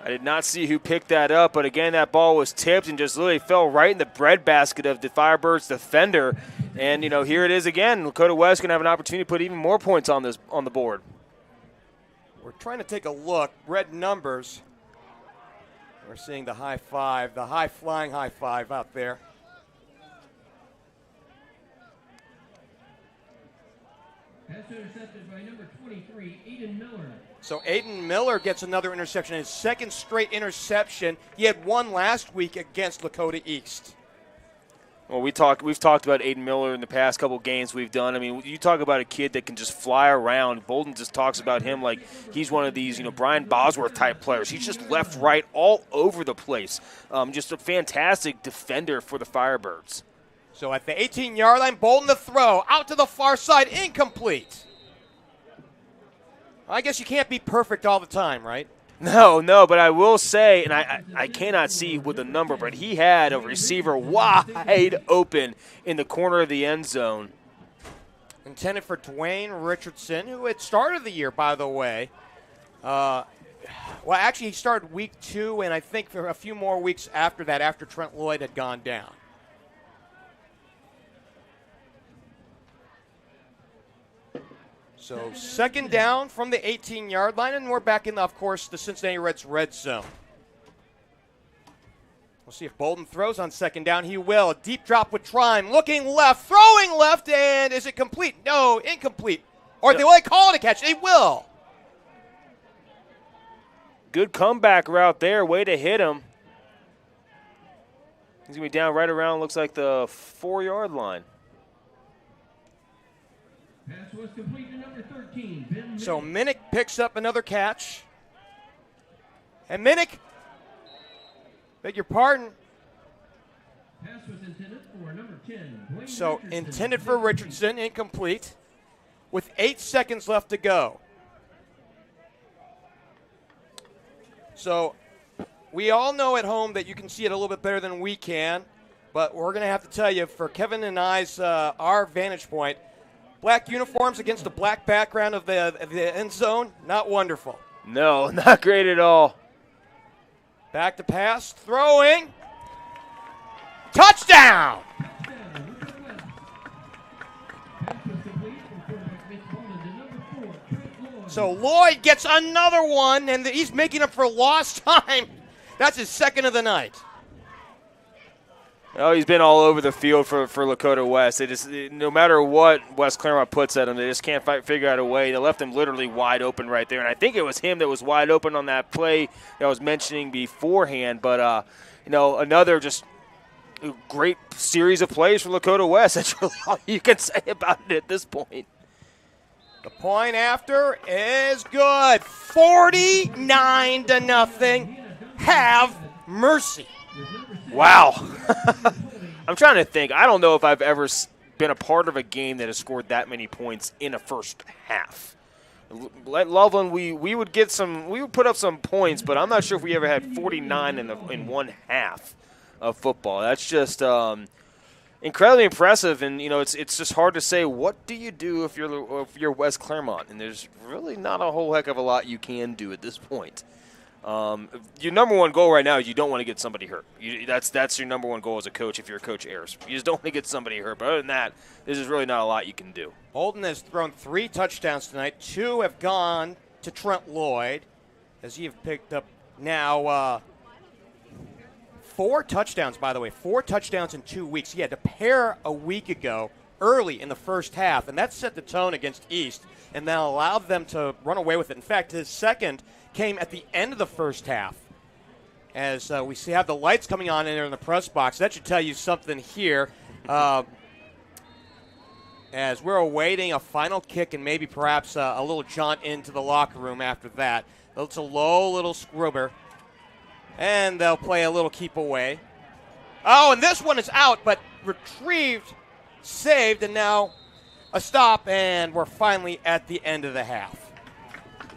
I did not see who picked that up, but again, that ball was tipped and just literally fell right in the breadbasket of the Firebirds defender. And, you know, here it is again. Lakota West going to have an opportunity to put even more points on the board. We're trying to take a look. Red numbers. We're seeing the high five, the high-flying high five out there. Pass intercepted by number 23, Aiden Miller. So Aiden Miller gets another interception, his second straight interception. He had one last week against Lakota East. Well, we've talked about Aiden Miller in the past couple games we've done. I mean, you talk about a kid that can just fly around. Bolden just talks about him like he's one of these, Brian Bosworth type players. He's just left, right, all over the place. Just a fantastic defender for the Firebirds. So at the 18-yard line, Bolden the throw, out to the far side, incomplete. I guess you can't be perfect all the time, right? No, but I will say, and I cannot see with the number, but he had a receiver wide open in the corner of the end zone. Intended for Dwayne Richardson, who had started the year, by the way. Well, actually, he started week 2, and I think for a few more weeks after that, after Trent Lloyd had gone down. So 2nd down from the 18-yard line, and we're back in, of course, the Cincinnati Reds red zone. We'll see if Bolden throws on 2nd down. He will. A deep drop with Trime. Looking left, throwing left, and is it complete? No, incomplete. Or they will call it a catch. They will. Good comeback route there. Way to hit him. He's going to be down right around, looks like the 4-yard line. Pass was complete to number 13, Ben Minnick. So Minnick picks up another catch. And Minnick, beg your pardon. Pass was intended for number 10, Dwayne So Richardson. intended for Richardson, incomplete, with 8 seconds left to go. So we all know at home that you can see it a little bit better than we can, but we're going to have to tell you, for Kevin and I's, our vantage point, black uniforms against the black background of the end zone, not wonderful. No, not great at all. Back to pass, throwing. Touchdown! So Lloyd gets another one, and he's making up for lost time. That's his second of the night. Oh, he's been all over the field for Lakota West. No matter what West Clermont puts at him, they just can't figure out a way. They left him literally wide open right there, and I think it was him that was wide open on that play that I was mentioning beforehand. But another just great series of plays for Lakota West. That's really all you can say about it at this point. The point after is good. 49-0. Have mercy. Wow. I'm trying to think. I don't know if I've ever been a part of a game that has scored that many points in a first half. Loveland, we would put up some points, but I'm not sure if we ever had 49 in one half of football. That's just incredibly impressive, and it's just hard to say what do you do if you're West Clermont, and there's really not a whole heck of a lot you can do at this point. Your number one goal right now is you don't want to get somebody hurt. That's your number one goal as a coach if you're a coach Ayers. You just don't want to get somebody hurt. But other than that, there's just really not a lot you can do. Holden has thrown 3 touchdowns tonight. 2 have gone to Trent Lloyd, as he have picked up now 4 touchdowns, by the way. 4 touchdowns in 2 weeks. He had a pair a week ago early in the first half, and that set the tone against East and then allowed them to run away with it. In fact, his second came at the end of the first half. As we have the lights coming on in there in the press box. That should tell you something here. As we're awaiting a final kick and maybe perhaps a little jaunt into the locker room after that. It's a low little scrubber. And they'll play a little keep away. Oh, and this one is out, but retrieved, saved, and now a stop, and we're finally at the end of the half.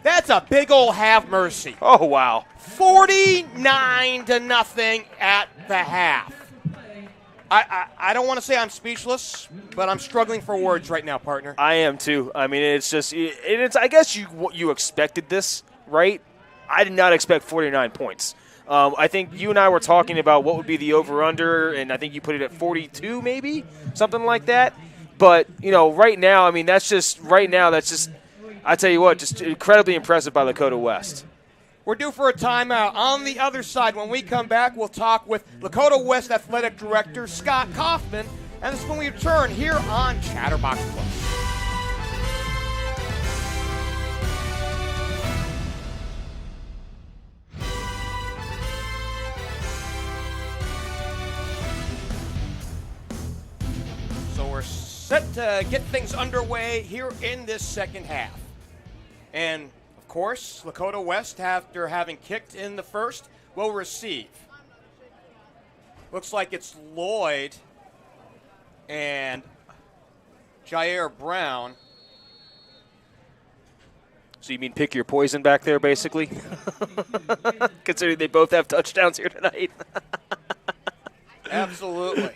That's a big old have mercy. Oh, wow. 49-0 at the half. I don't want to say I'm speechless, but I'm struggling for words right now, partner. I am too. I mean, it's just I guess you expected this, right? I did not expect 49 points. I think you and I were talking about what would be the over-under, and I think you put it at 42 maybe, something like that. But, right now, I mean, that's just I tell you what, just incredibly impressive by Lakota West. We're due for a timeout. On the other side, when we come back, we'll talk with Lakota West Athletic Director Scott Kaufman, and this is when we return here on Chatterbox Plus. So we're set to get things underway here in this second half. And, of course, Lakota West, after having kicked in the first, will receive. Looks like it's Lloyd and Jair Brown. So you mean pick your poison back there, basically? Considering they both have touchdowns here tonight. Absolutely.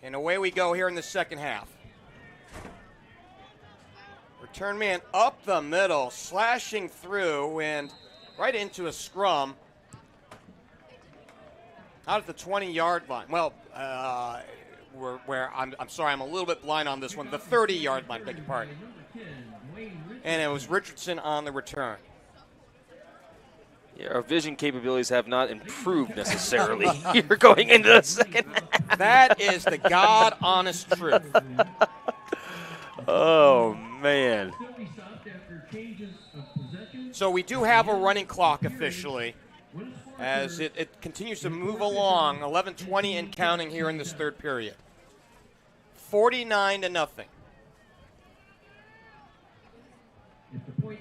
And away we go here in the second half. Return man up the middle, slashing through and right into a scrum. Out at the 20-yard line. Well, I'm sorry, I'm a little bit blind on this one. The 30-yard line, beg your pardon. And it was Richardson on the return. Yeah, our vision capabilities have not improved necessarily here going into the second half. That is the God-honest truth. Oh, man. So we do have a running clock officially as it continues to move along. 11:20 and counting here in this third period. 49-0. If the point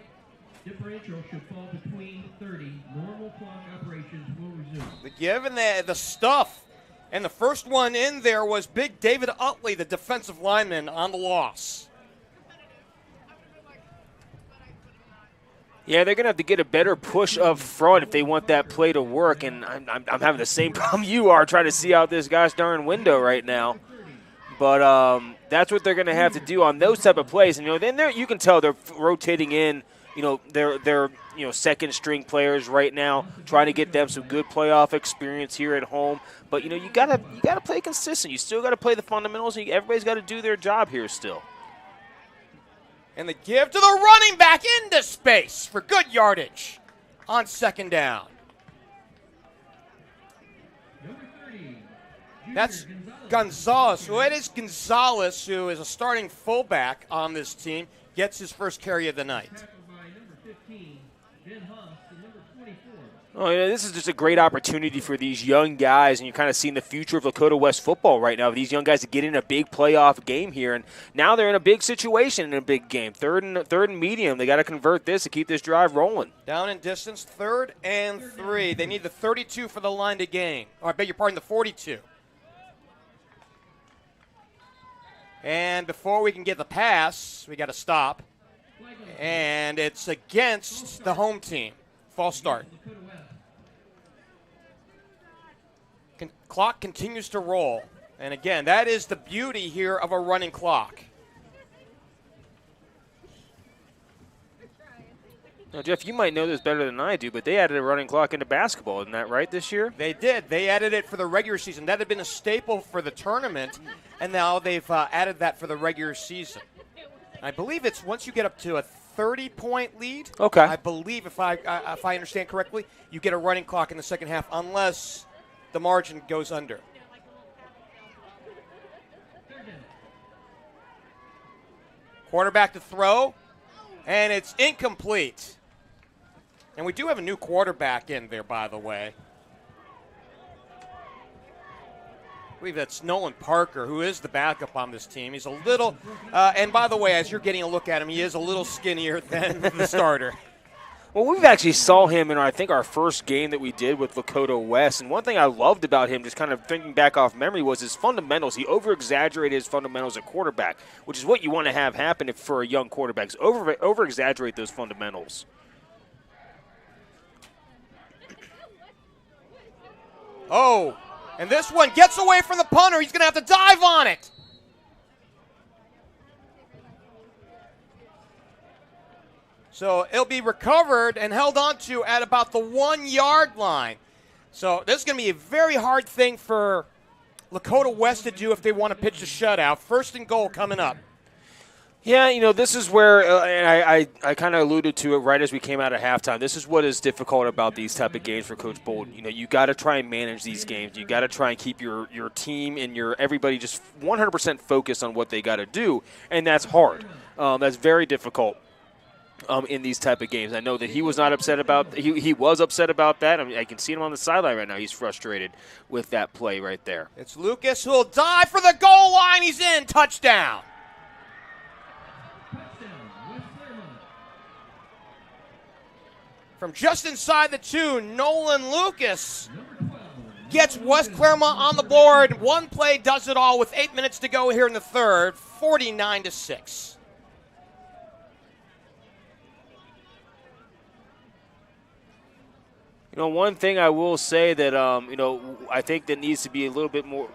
differential should fall between 30, normal clock operations will resume. But given the stuff, and the first one in there was big David Utley, the defensive lineman, on the loss. Yeah, they're going to have to get a better push up front if they want that play to work, and I'm having the same problem you are trying to see out this gosh darn window right now. But that's what they're going to have to do on those type of plays. And, then you can tell they're rotating in, their second string players right now, trying to get them some good playoff experience here at home. But, you gotta play consistent. You still got to play the fundamentals. Everybody's got to do their job here still. And the give to the running back into space for good yardage on second down. That's Gonzalez. So it is Gonzalez, who is a starting fullback on this team, gets his first carry of the night. Oh, yeah, this is just a great opportunity for these young guys, and you're kind of seeing the future of Lakota West football right now. These young guys to get in a big playoff game here, and now they're in a big situation in a big game. Third and medium. They got to convert this to keep this drive rolling. Down in distance, 3rd and 3. They need the 32 for the line to gain. Oh, I beg your pardon, the 42. And before we can get the pass, we got to stop. And it's against the home team. False start. Clock continues to roll. And again, that is the beauty here of a running clock. Now, Jeff, you might know this better than I do, but they added a running clock into basketball. Isn't that right this year? They did. They added it for the regular season. That had been a staple for the tournament, and now they've added that for the regular season. I believe it's once you get up to a 30-point lead. Okay. I believe, if I understand correctly, you get a running clock in the second half unless the margin goes under. Quarterback to throw, and it's incomplete. And we do have a new quarterback in there, by the way. I believe that's Nolan Parker, who is the backup on this team. He's a little, and by the way, as you're getting a look at him, he is a little skinnier than the starter. Well, we've actually saw him in, I think, our first game that we did with Lakota West. And one thing I loved about him, just kind of thinking back off memory, was his fundamentals. He over-exaggerated his fundamentals at quarterback, which is what you want to have happen for a young quarterback. Over-exaggerate those fundamentals. Oh, and this one gets away from the punter. He's going to have to dive on it. So it'll be recovered and held on to at about the 1-yard line. So this is going to be a very hard thing for Lakota West to do if they want to pitch the shutout. 1st and goal coming up. Yeah, this is where, and I kind of alluded to it right as we came out of halftime. This is what is difficult about these type of games for Coach Bolden. You got to try and manage these games. You got to try and keep your team and everybody just 100% focused on what they got to do, and that's hard. That's very difficult. In these type of games. I know that he was not upset about he was upset about that. I mean, I can see him on the sideline right now. He's frustrated with that play right there. It's Lucas who'll dive for the goal line. He's in. Touchdown. From just inside the 2, Nolan Lucas gets West Clermont on the board. One play does it all with 8 minutes to go here in the third. 49-6. One thing I will say that, I think that needs to be a little bit more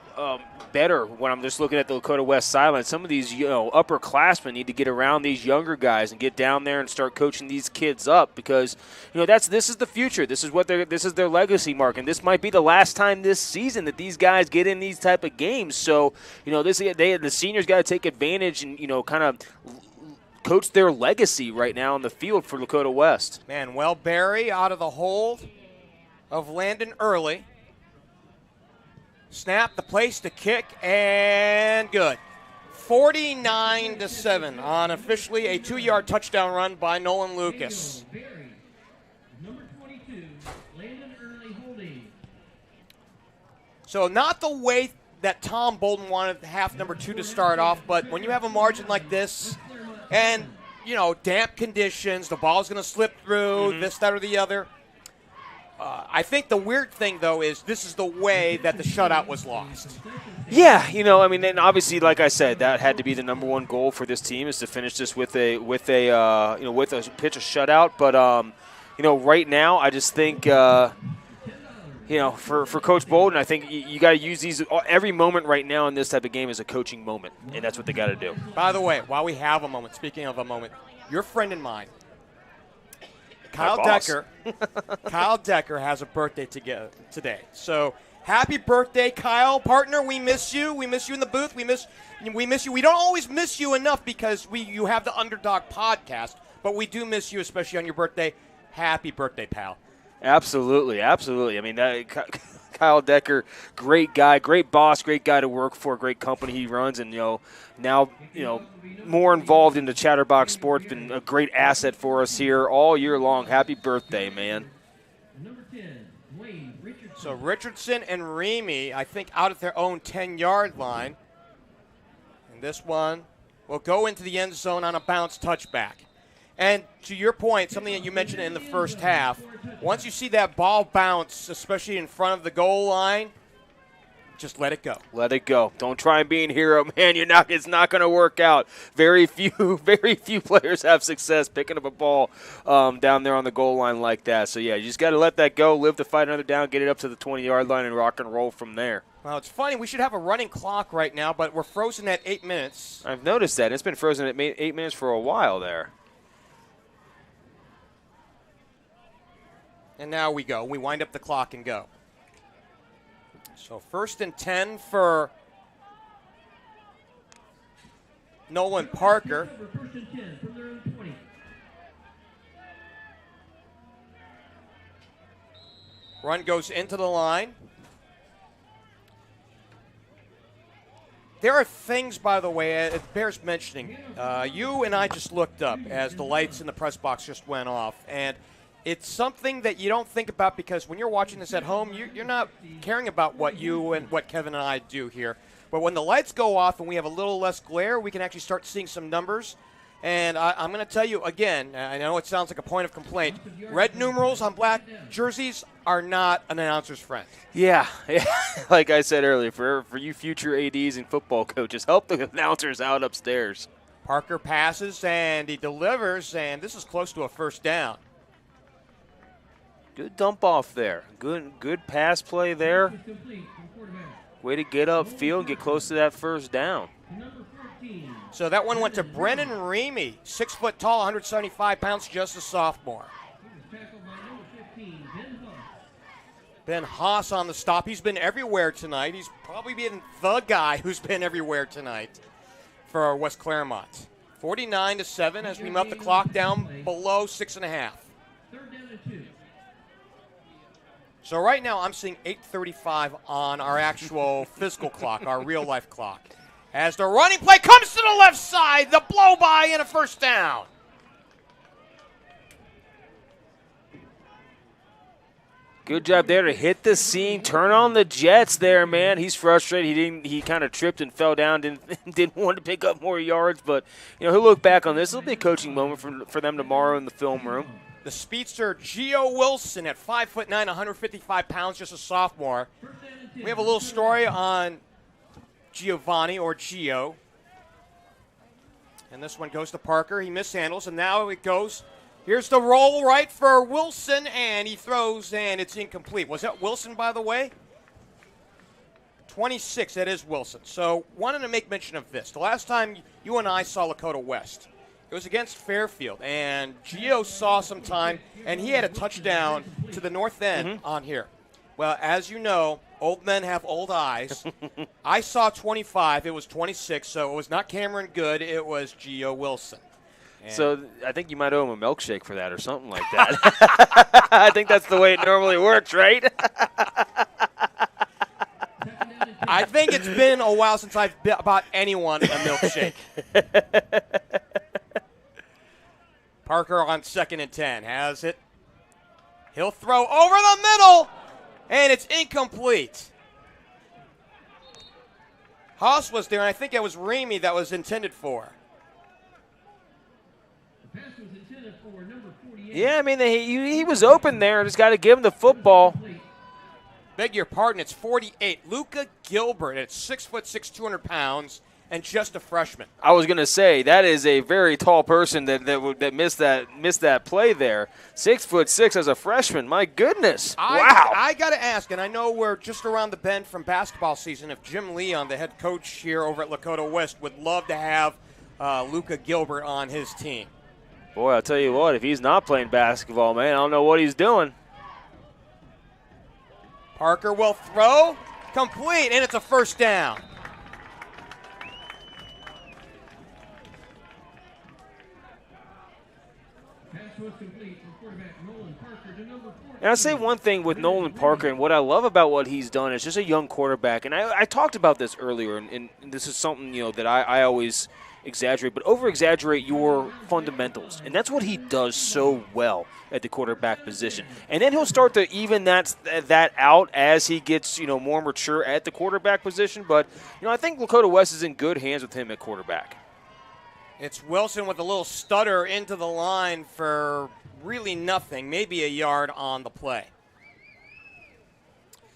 better when I'm just looking at the Lakota West sideline. Some of these, upperclassmen need to get around these younger guys and get down there and start coaching these kids up because, this is the future. This is their legacy mark, and this might be the last time this season that these guys get in these type of games. So, the seniors got to take advantage and, kind of coach their legacy right now on the field for Lakota West. Manuel Berry out of the hold of Landon Early. Snap, the place to kick, and good. 49-7 on officially a 2-yard touchdown run by Nolan Lucas. Number 22, Landon Early holding. So not the way that Tom Bolden wanted half number 2 to start off, but when you have a margin like this and, damp conditions, the ball's going to slip through, this, that, or the other. I think the weird thing, though, is this is the way that the shutout was lost. Yeah, and obviously, like I said, that had to be the number one goal for this team is to finish this with a pitch a shutout. But right now, I just think for Coach Bolden, I think you got to use these every moment right now in this type of game is a coaching moment, and that's what they got to do. By the way, while we have a moment, speaking of a moment, your friend and mine, Kyle Decker has a birthday today. So happy birthday, Kyle. Partner, we miss you. We miss you in the booth. We miss you. We don't always miss you enough because you have the Underdog podcast, but we do miss you, especially on your birthday. Happy birthday, pal. Absolutely. I mean, Kyle Decker, great guy, great boss, great guy to work for, great company he runs, and now more involved in the Chatterbox Sports, been a great asset for us here all year long. Happy birthday, man. Number 10, Wayne Richardson. So Richardson and Remy, I think, out at their own 10-yard line. And this one will go into the end zone on a bounce touchback. And to your point, something that you mentioned in the first half, once you see that ball bounce, especially in front of the goal line, just let it go. Let it go. Don't try and be a hero, man. It's not going to work out. Very few players have success picking up a ball down there on the goal line like that. So yeah, you just got to let that go, live to fight another down, get it up to the 20-yard line, and rock and roll from there. Well, it's funny. We should have a running clock right now, but we're frozen at 8 minutes. I've noticed that. It's been frozen at 8 minutes for a while there. And now we go. We wind up the clock and go. So 1st and 10 for Nolan Parker. 1st and 10 from their own 20. Run goes into the line. There are things, by the way, it bears mentioning. You and I just looked up as the lights in the press box just went off, and it's something that you don't think about because when you're watching this at home, you're not caring about what you and what Kevin and I do here. But when the lights go off and we have a little less glare, we can actually start seeing some numbers. And I'm going to tell you again, I know it sounds like a point of complaint, red numerals on black jerseys are not an announcer's friend. Yeah. Like I said earlier, for you future ADs and football coaches, help the announcers out upstairs. Parker passes and he delivers, and this is close to a first down. Good dump off there. Good pass play there. Complete from quarterback. Way to get upfield and get close to that first down. Number 14. So that one went to Brennan Remy, 6 foot tall, 175 pounds, just a sophomore. He was tackled by number 15, Ben Huff. Ben Haas on the stop. He's been everywhere tonight. He's probably been the guy who's been everywhere tonight for West Clermont. 49-7 as we move the clock down below 6.5. 3rd down and 2. So right now I'm seeing 8:35 on our actual physical clock, our real life clock. As the running play comes to the left side, the blow by and a first down. Good job there to hit the seam, turn on the jets there, man. He's frustrated. He kind of tripped and fell down, didn't want to pick up more yards, but he'll look back on this. It'll be a coaching moment for them tomorrow in the film room. The speedster Geo Wilson at 5'9", 155 pounds, just a sophomore. We have a little story on Giovanni or Gio. And this one goes to Parker. He mishandles, and now it goes. Here's the roll right for Wilson, and he throws, and it's incomplete. Was that Wilson, by the way? 26, that is Wilson. So wanted to make mention of this. The last time you and I saw Lakota West, it was against Fairfield, and Gio saw some time, and he had a touchdown to the north end on here. Well, as you know, old men have old eyes. I saw 25. It was 26, so it was not Cameron Good. It was Gio Wilson. And so I think you might owe him a milkshake for that or something like that. I think that's the way it normally works, right? I think it's been a while since I've bought anyone a milkshake. Parker on 2nd and 10 has it. He'll throw over the middle, and it's incomplete. Haas was there, and I think it was Remy that was intended for. The pass was intended for number 48. Yeah, I mean, he was open there. Just got to give him the football. Beg your pardon, it's 48. Luca Gilbert at 6'6", 200 pounds, and just a freshman. I was gonna say that is a very tall person that missed that play there. 6'6" as a freshman. My goodness! Wow. I gotta ask, and I know we're just around the bend from basketball season. If Jim Leon, the head coach here over at Lakota West, would love to have Luca Gilbert on his team. Boy, I'll tell you what. If he's not playing basketball, man, I don't know what he's doing. Parker will throw, complete, and it's a first down. Pass was complete And I'll say one thing with Nolan Parker, and what I love about what he's done is just a young quarterback. And I talked about this earlier, and this is something that I always exaggerate, but over-exaggerate your fundamentals. And that's what he does so well at the quarterback position. And then he'll start to even that out as he gets more mature at the quarterback position. But I think Lakota West is in good hands with him at quarterback. It's Wilson with a little stutter into the line for really nothing, maybe a yard on the play.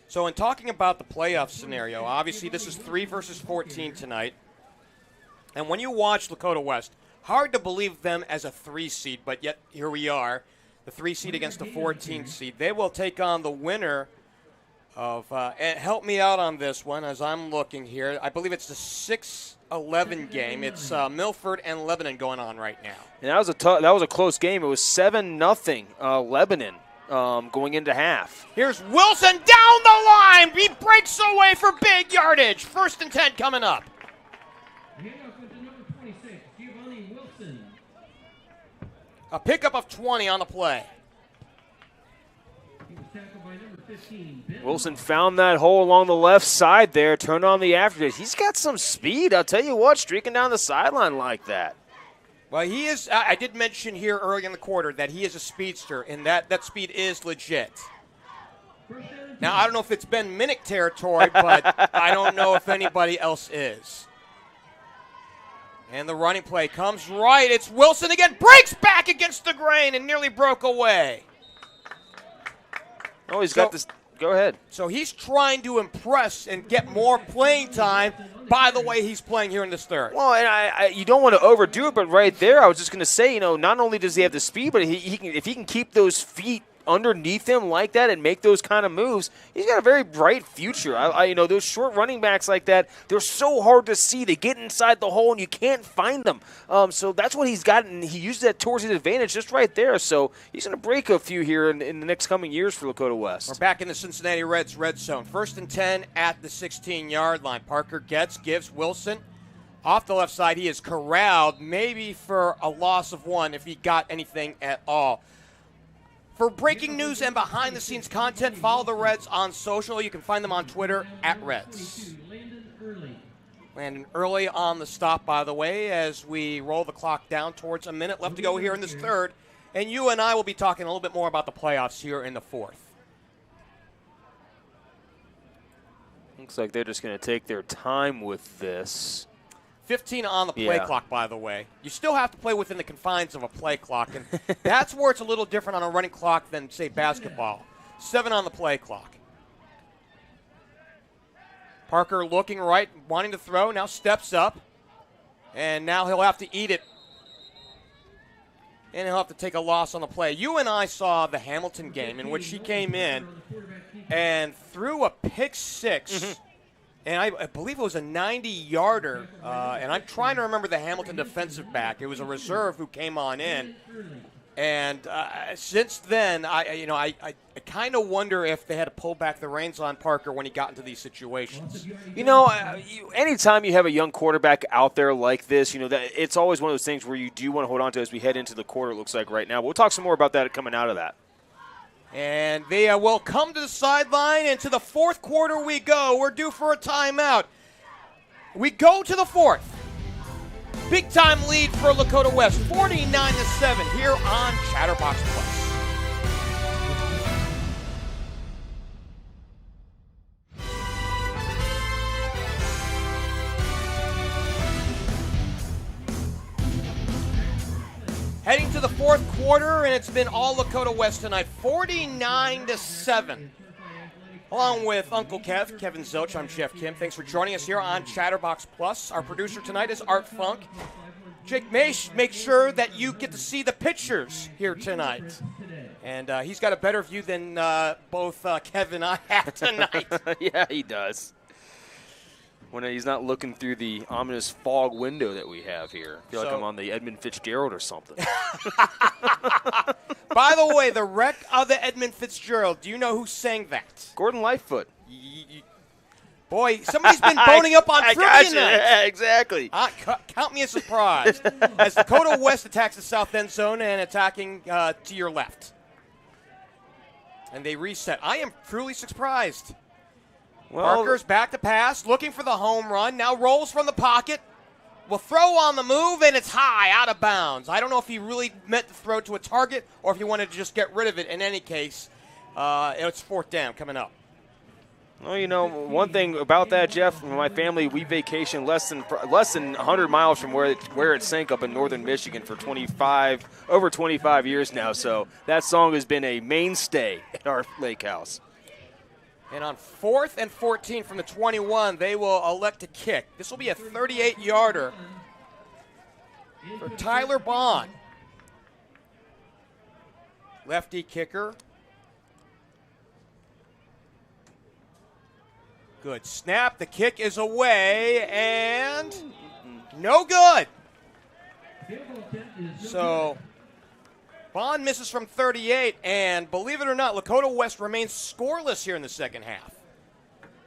So in talking about the playoff scenario, obviously this is 3 versus 14 tonight. And when you watch Lakota West, hard to believe them as a 3 seed, but yet here we are, the 3 seed against the 14 seed. They will take on the winner of, and help me out on this one as I'm looking here. I believe it's the 6-11 game. It's Milford and Lebanon going on right now. And that was a close game. It was 7-0 Lebanon going into half. Here's Wilson down the line. He breaks away for big yardage. 1st and 10 coming up. A pickup of 20 on the play. Wilson found that hole along the left side there, turned on the aftertaste. He's got some speed, I'll tell you what, streaking down the sideline like that. Well, he is. I did mention here early in the quarter that he is a speedster, and that speed is legit. Now, I don't know if it's Ben Minnick territory, but I don't know if anybody else is. And the running play comes right. It's Wilson again, breaks back against the grain and nearly broke away. Oh, he's got this. Go ahead. So he's trying to impress and get more playing time by the way he's playing here in this third. Well, and you don't want to overdo it, but right there I was just going to say, not only does he have the speed, but if he can keep those feet underneath him like that and make those kind of moves, he's got a very bright future. Those short running backs like that, they're so hard to see. They get inside the hole and you can't find them. So that's what he's got, and he uses that towards his advantage just right there. So he's going to break a few here in the next coming years for Lakota West. We're back in the Cincinnati Reds red zone. 1st and 10 at the 16-yard line. Parker gives Wilson off the left side. He is corralled, maybe for a loss of 1 if he got anything at all. For breaking news and behind-the-scenes content, follow the Reds on social. You can find them on Twitter @Reds. Landon early on the stop, by the way, as we roll the clock down towards a minute left to go here in this third. And you and I will be talking a little bit more about the playoffs here in the fourth. Looks like they're just going to take their time with this. 15 on the play clock, by the way. You still have to play within the confines of a play clock, and that's where it's a little different on a running clock than, say, basketball. 7 on the play clock. Parker looking right, wanting to throw, now steps up, and now he'll have to eat it. And he'll have to take a loss on the play. You and I saw the Hamilton game in which he came in and threw a pick 6. And I believe it was a 90-yarder, and I'm trying to remember the Hamilton defensive back. It was a reserve who came on in. And since then, I kind of wonder if they had to pull back the reins on Parker when he got into these situations. Anytime you have a young quarterback out there like this, that it's always one of those things where you do want to hold on to as we head into the quarter, it looks like right now. We'll talk some more about that coming out of that. And they will come to the sideline, and to the fourth quarter we go. We're due for a timeout. We go to the fourth. Big-time lead for Lakota West, 49-7 here on Chatterbox Plus. Heading to the fourth quarter, and it's been all Lakota West tonight, 49-7. Along with Uncle Kev, Kevin Zilch, I'm Geoff Kim. Thanks for joining us here on Chatterbox Plus. Our producer tonight is Art Funk. Jake Mace makes sure that you get to see the pictures here tonight. And he's got a better view than both Kev and I have tonight. Yeah, he does. When he's not looking through the ominous fog window that we have here. I feel like I'm on the Edmund Fitzgerald or something. By the way, the wreck of the Edmund Fitzgerald, do you know who sang that? Gordon Lightfoot. Boy, Boy, somebody's been boning up on I trivia got you. night. Yeah, exactly. Count me as surprised. As Dakota West attacks the south end zone and attacking to your left. And they reset. I am truly surprised. Well, Parker's back to pass, looking for the home run. Now rolls from the pocket. Will throw on the move, and it's high, out of bounds. I don't know if he really meant to throw to a target or if he wanted to just get rid of it. In any case, it's 4th down coming up. Well, you know, one thing about that, Jeff, my family, we vacation less than 100 miles from where it sank up in northern Michigan for over 25 years now. So that song has been a mainstay at our lake house. And on 4th and 14 from the 21, they will elect to kick. This will be a 38-yarder for Tyler Bond. Lefty kicker. Good snap. The kick is away, and no good. So Bond misses from 38, and believe it or not, Lakota West remains scoreless here in the second half.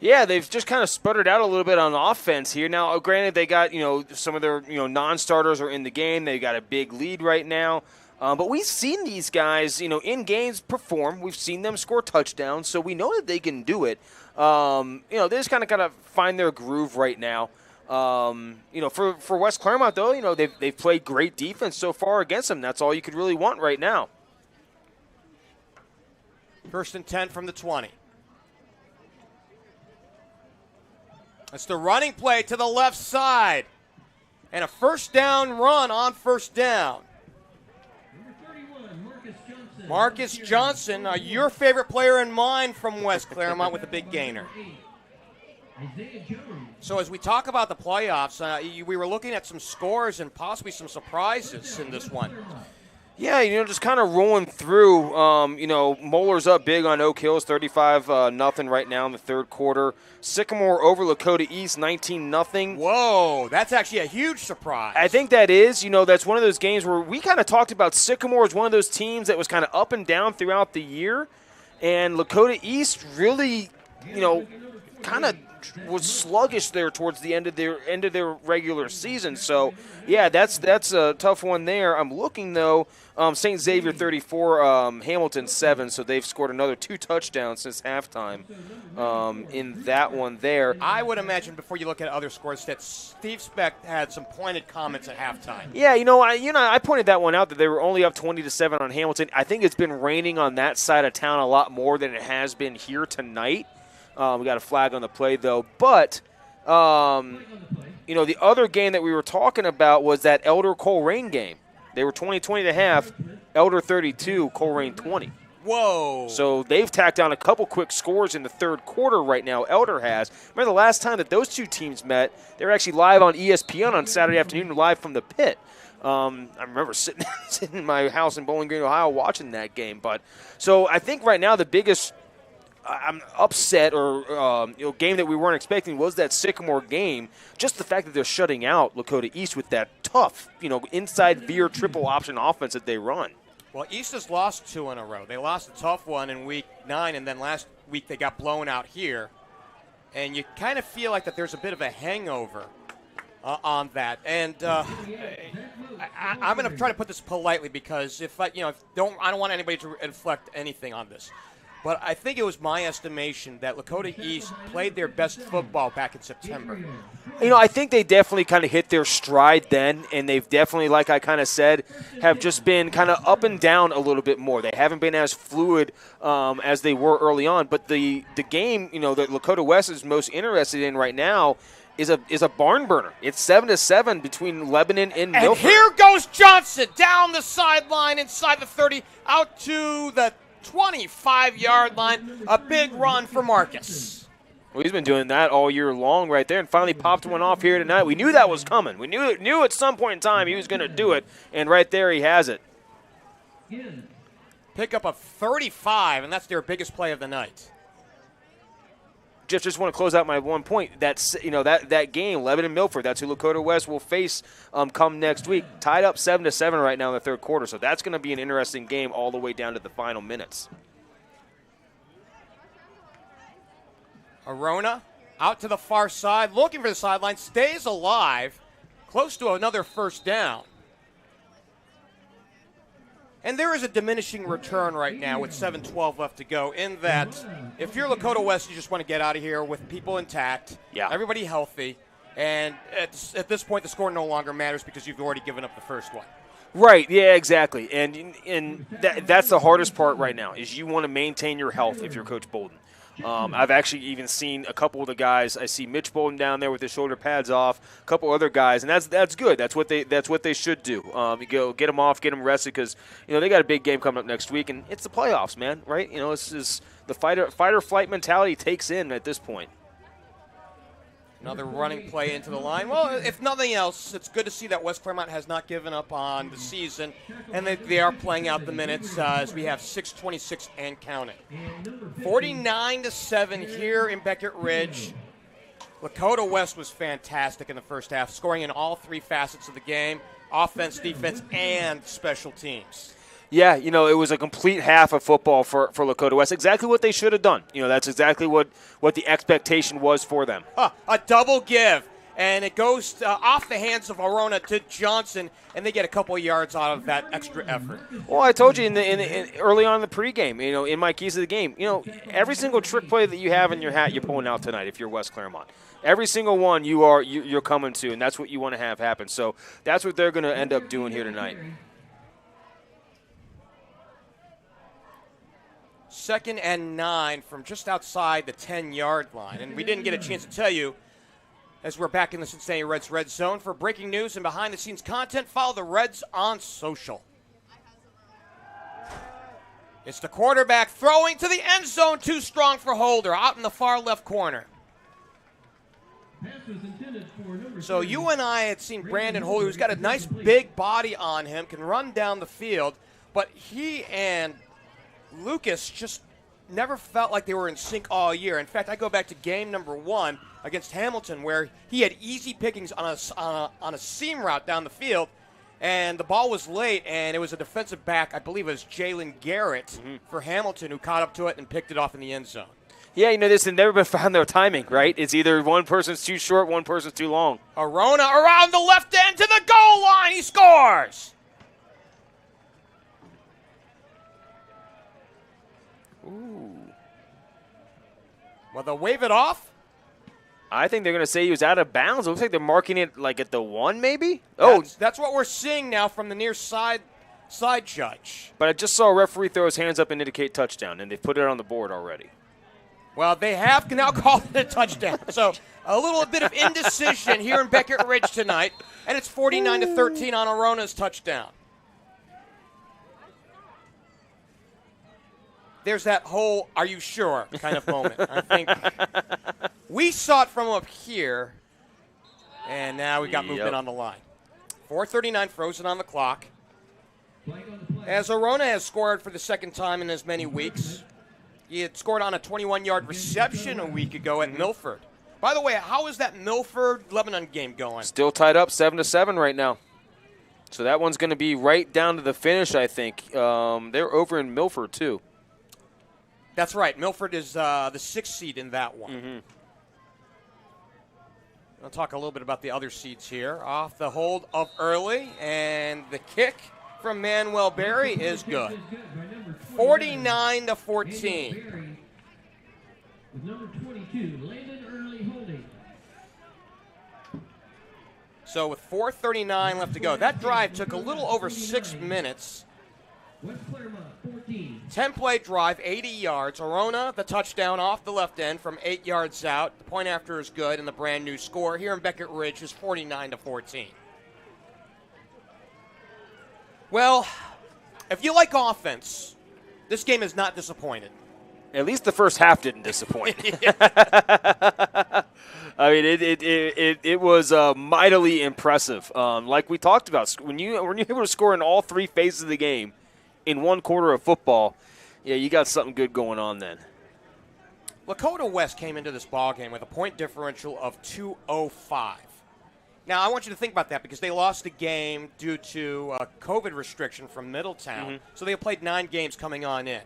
Yeah, they've just kind of sputtered out a little bit on offense here. Now, granted, they got, some of their, non-starters are in the game. They got a big lead right now. But we've seen these guys, in games perform. We've seen them score touchdowns, so we know that they can do it. They just kind of gotta find their groove right now. For West Clermont, though, they've played great defense so far against them. That's all you could really want right now. 1st and 10 from the 20. It's the running play to the left side. And a 1st down run on 1st down. Marcus Johnson, your favorite player and mine from West Clermont with a big gainer. So as we talk about the playoffs, we were looking at some scores and possibly some surprises in this one. Yeah, just kind of rolling through. Moeller's up big on Oak Hills, 35-0 right now in the third quarter. Sycamore over Lakota East, 19-0. Whoa, that's actually a huge surprise. I think that is. That's one of those games where we kind of talked about Sycamore as one of those teams that was kind of up and down throughout the year. And Lakota East really, kind of was sluggish there towards the end of their regular season. So, yeah, that's a tough one there. I'm looking, though, St. Xavier 34, Hamilton 7, so they've scored another 2 touchdowns since halftime in that one there. I would imagine before you look at other scores that Steve Speck had some pointed comments at halftime. Yeah, I pointed that one out that they were only up 20-7 on Hamilton. I think it's been raining on that side of town a lot more than it has been here tonight. We got a flag on the play, though. But, the other game that we were talking about was that Elder Coleraine game. They were 20-20 at half, Elder 32, Coleraine 20. Whoa. So they've tacked on a couple quick scores in the third quarter right now, Elder has. Remember the last time that those two teams met, they were actually live on ESPN on Saturday afternoon, live from the pit. I remember sitting in my house in Bowling Green, Ohio, watching that game. So I think right now the biggest upset or game that we weren't expecting was that Sycamore game. Just the fact that they're shutting out Lakota East with that tough, inside veer triple option offense that they run. Well, East has lost 2 in a row. They lost a tough one in week 9, and then last week they got blown out here. And you kind of feel like that there's a bit of a hangover on that. And I'm going to try to put this politely because I don't want anybody to inflect anything on this. But I think it was my estimation that Lakota East played their best football back in September. I think they definitely kind of hit their stride then, and they've definitely, like I kind of said, have just been kind of up and down a little bit more. They haven't been as fluid as they were early on. But the game, that Lakota West is most interested in right now is a barn burner. It's 7-7 between Lebanon and Milford. And here goes Johnson down the sideline inside the 30, out to the 25-yard line. A big run for Marcus. Well, he's been doing that all year long right there and finally popped one off here tonight. We knew that was coming. We knew at some point in time he was going to do it, and right there he has it. Pick up a 35, and that's their biggest play of the night. Just want to close out my one point. That's that game, Lebanon Milford. That's who Lakota West will face come next week. Tied up 7-7 right now in the third quarter. So that's going to be an interesting game all the way down to the final minutes. Arona Out to the far side, looking for the sideline, stays alive, close to another first down. And there is a diminishing return right now with 7:12 left to go, in that if you're Lakota West, you just want to get out of here with people intact, everybody healthy, and at this point the score no longer matters because you've already given up the first one. Right, yeah, exactly. And that's the hardest part right now is you want to maintain your health if you're Coach Bolden. I've actually even seen a couple of the guys. I see Mitch Bolden down there with his shoulder pads off. A couple other guys, and that's good. That's what they should do. You go get them off, get them rested because they got a big game coming up next week, and it's the playoffs, man. Right? It's just the fighter flight mentality takes in at this point. Another running play into the line. Well, if nothing else, it's good to see that West Clermont has not given up on the season, and they are playing out the minutes as we have 6:26 and counting. 49-7 here in Beckett Ridge. Lakota West was fantastic in the first half, scoring in all three facets of the game: offense, defense, and special teams. Yeah, it was a complete half of football for Lakota West. Exactly what they should have done. That's exactly what the expectation was for them. A double give, and it goes off the hands of Arona to Johnson, and they get a couple of yards out of that extra effort. Well, I told you in early on in the pregame, in my keys of the game, every single trick play that you have in your hat, you're pulling out tonight if you're West Clermont. Every single one you're coming to, and that's what you want to have happen. So that's what they're going to end up doing here tonight. 2nd and 9 from just outside the 10-yard line. And we didn't get a chance to tell you, as we're back in the Cincinnati Reds Red Zone, for breaking news and behind-the-scenes content, follow the Reds on social. It's the quarterback throwing to the end zone, too strong for Holder, out in the far left corner. So you and I had seen Brandon Holder, who's got a nice big body on him, can run down the field, but he and Lucas just never felt like they were in sync all year. In fact, I go back to game number 1 against Hamilton where he had easy pickings on a seam route down the field, and the ball was late, and it was a defensive back, I believe it was Jalen Garrett for Hamilton, who caught up to it and picked it off in the end zone. Yeah, this has never been found their timing, right? It's either one person's too short, one person's too long. Arona around the left end to the goal line. He scores! Ooh. Well, they'll wave it off. I think they're going to say he was out of bounds. It looks like they're marking it like at the 1, maybe? That's what we're seeing now from the near side judge. But I just saw a referee throw his hands up and indicate touchdown, and they've put it on the board already. Well, they have now called it a touchdown. So a little bit of indecision here in Beckett Ridge tonight, and it's 49-13 on Arona's touchdown. There's that whole "are you sure" kind of moment. I think we saw it from up here, and now we got movement on the line. 4:39 frozen on the clock. As Arona has scored for the second time in as many weeks. He had scored on a 21-yard reception a week ago at Milford. By the way, how is that Milford-Lebanon game going? Still tied up 7-7 right now. So that one's going to be right down to the finish, I think. They're over in Milford, too. That's right. Milford is the 6th seed in that one. I'll talk a little bit about the other seeds here. Off the hold of Early, and the kick from Manuel Berry is good. 49-14. With number 22, Landon Early holding. So with 4:39 left to go, that drive took a little over 6 minutes. West Clermont 14. 10-play drive, 80 yards. Arona, the touchdown off the left end from 8 yards out. The point after is good, and the brand new score here in Beckett Ridge is 49-14. Well, if you like offense, this game is not disappointed. At least the first half didn't disappoint. I mean, it was mightily impressive. Like we talked about, when you're able to score in all three phases of the game in one quarter of football, yeah, you got something good going on then. Lakota West came into this ballgame with a point differential of 205. Now, I want you to think about that because they lost the game due to a COVID restriction from Middletown. So they played 9 games coming on in.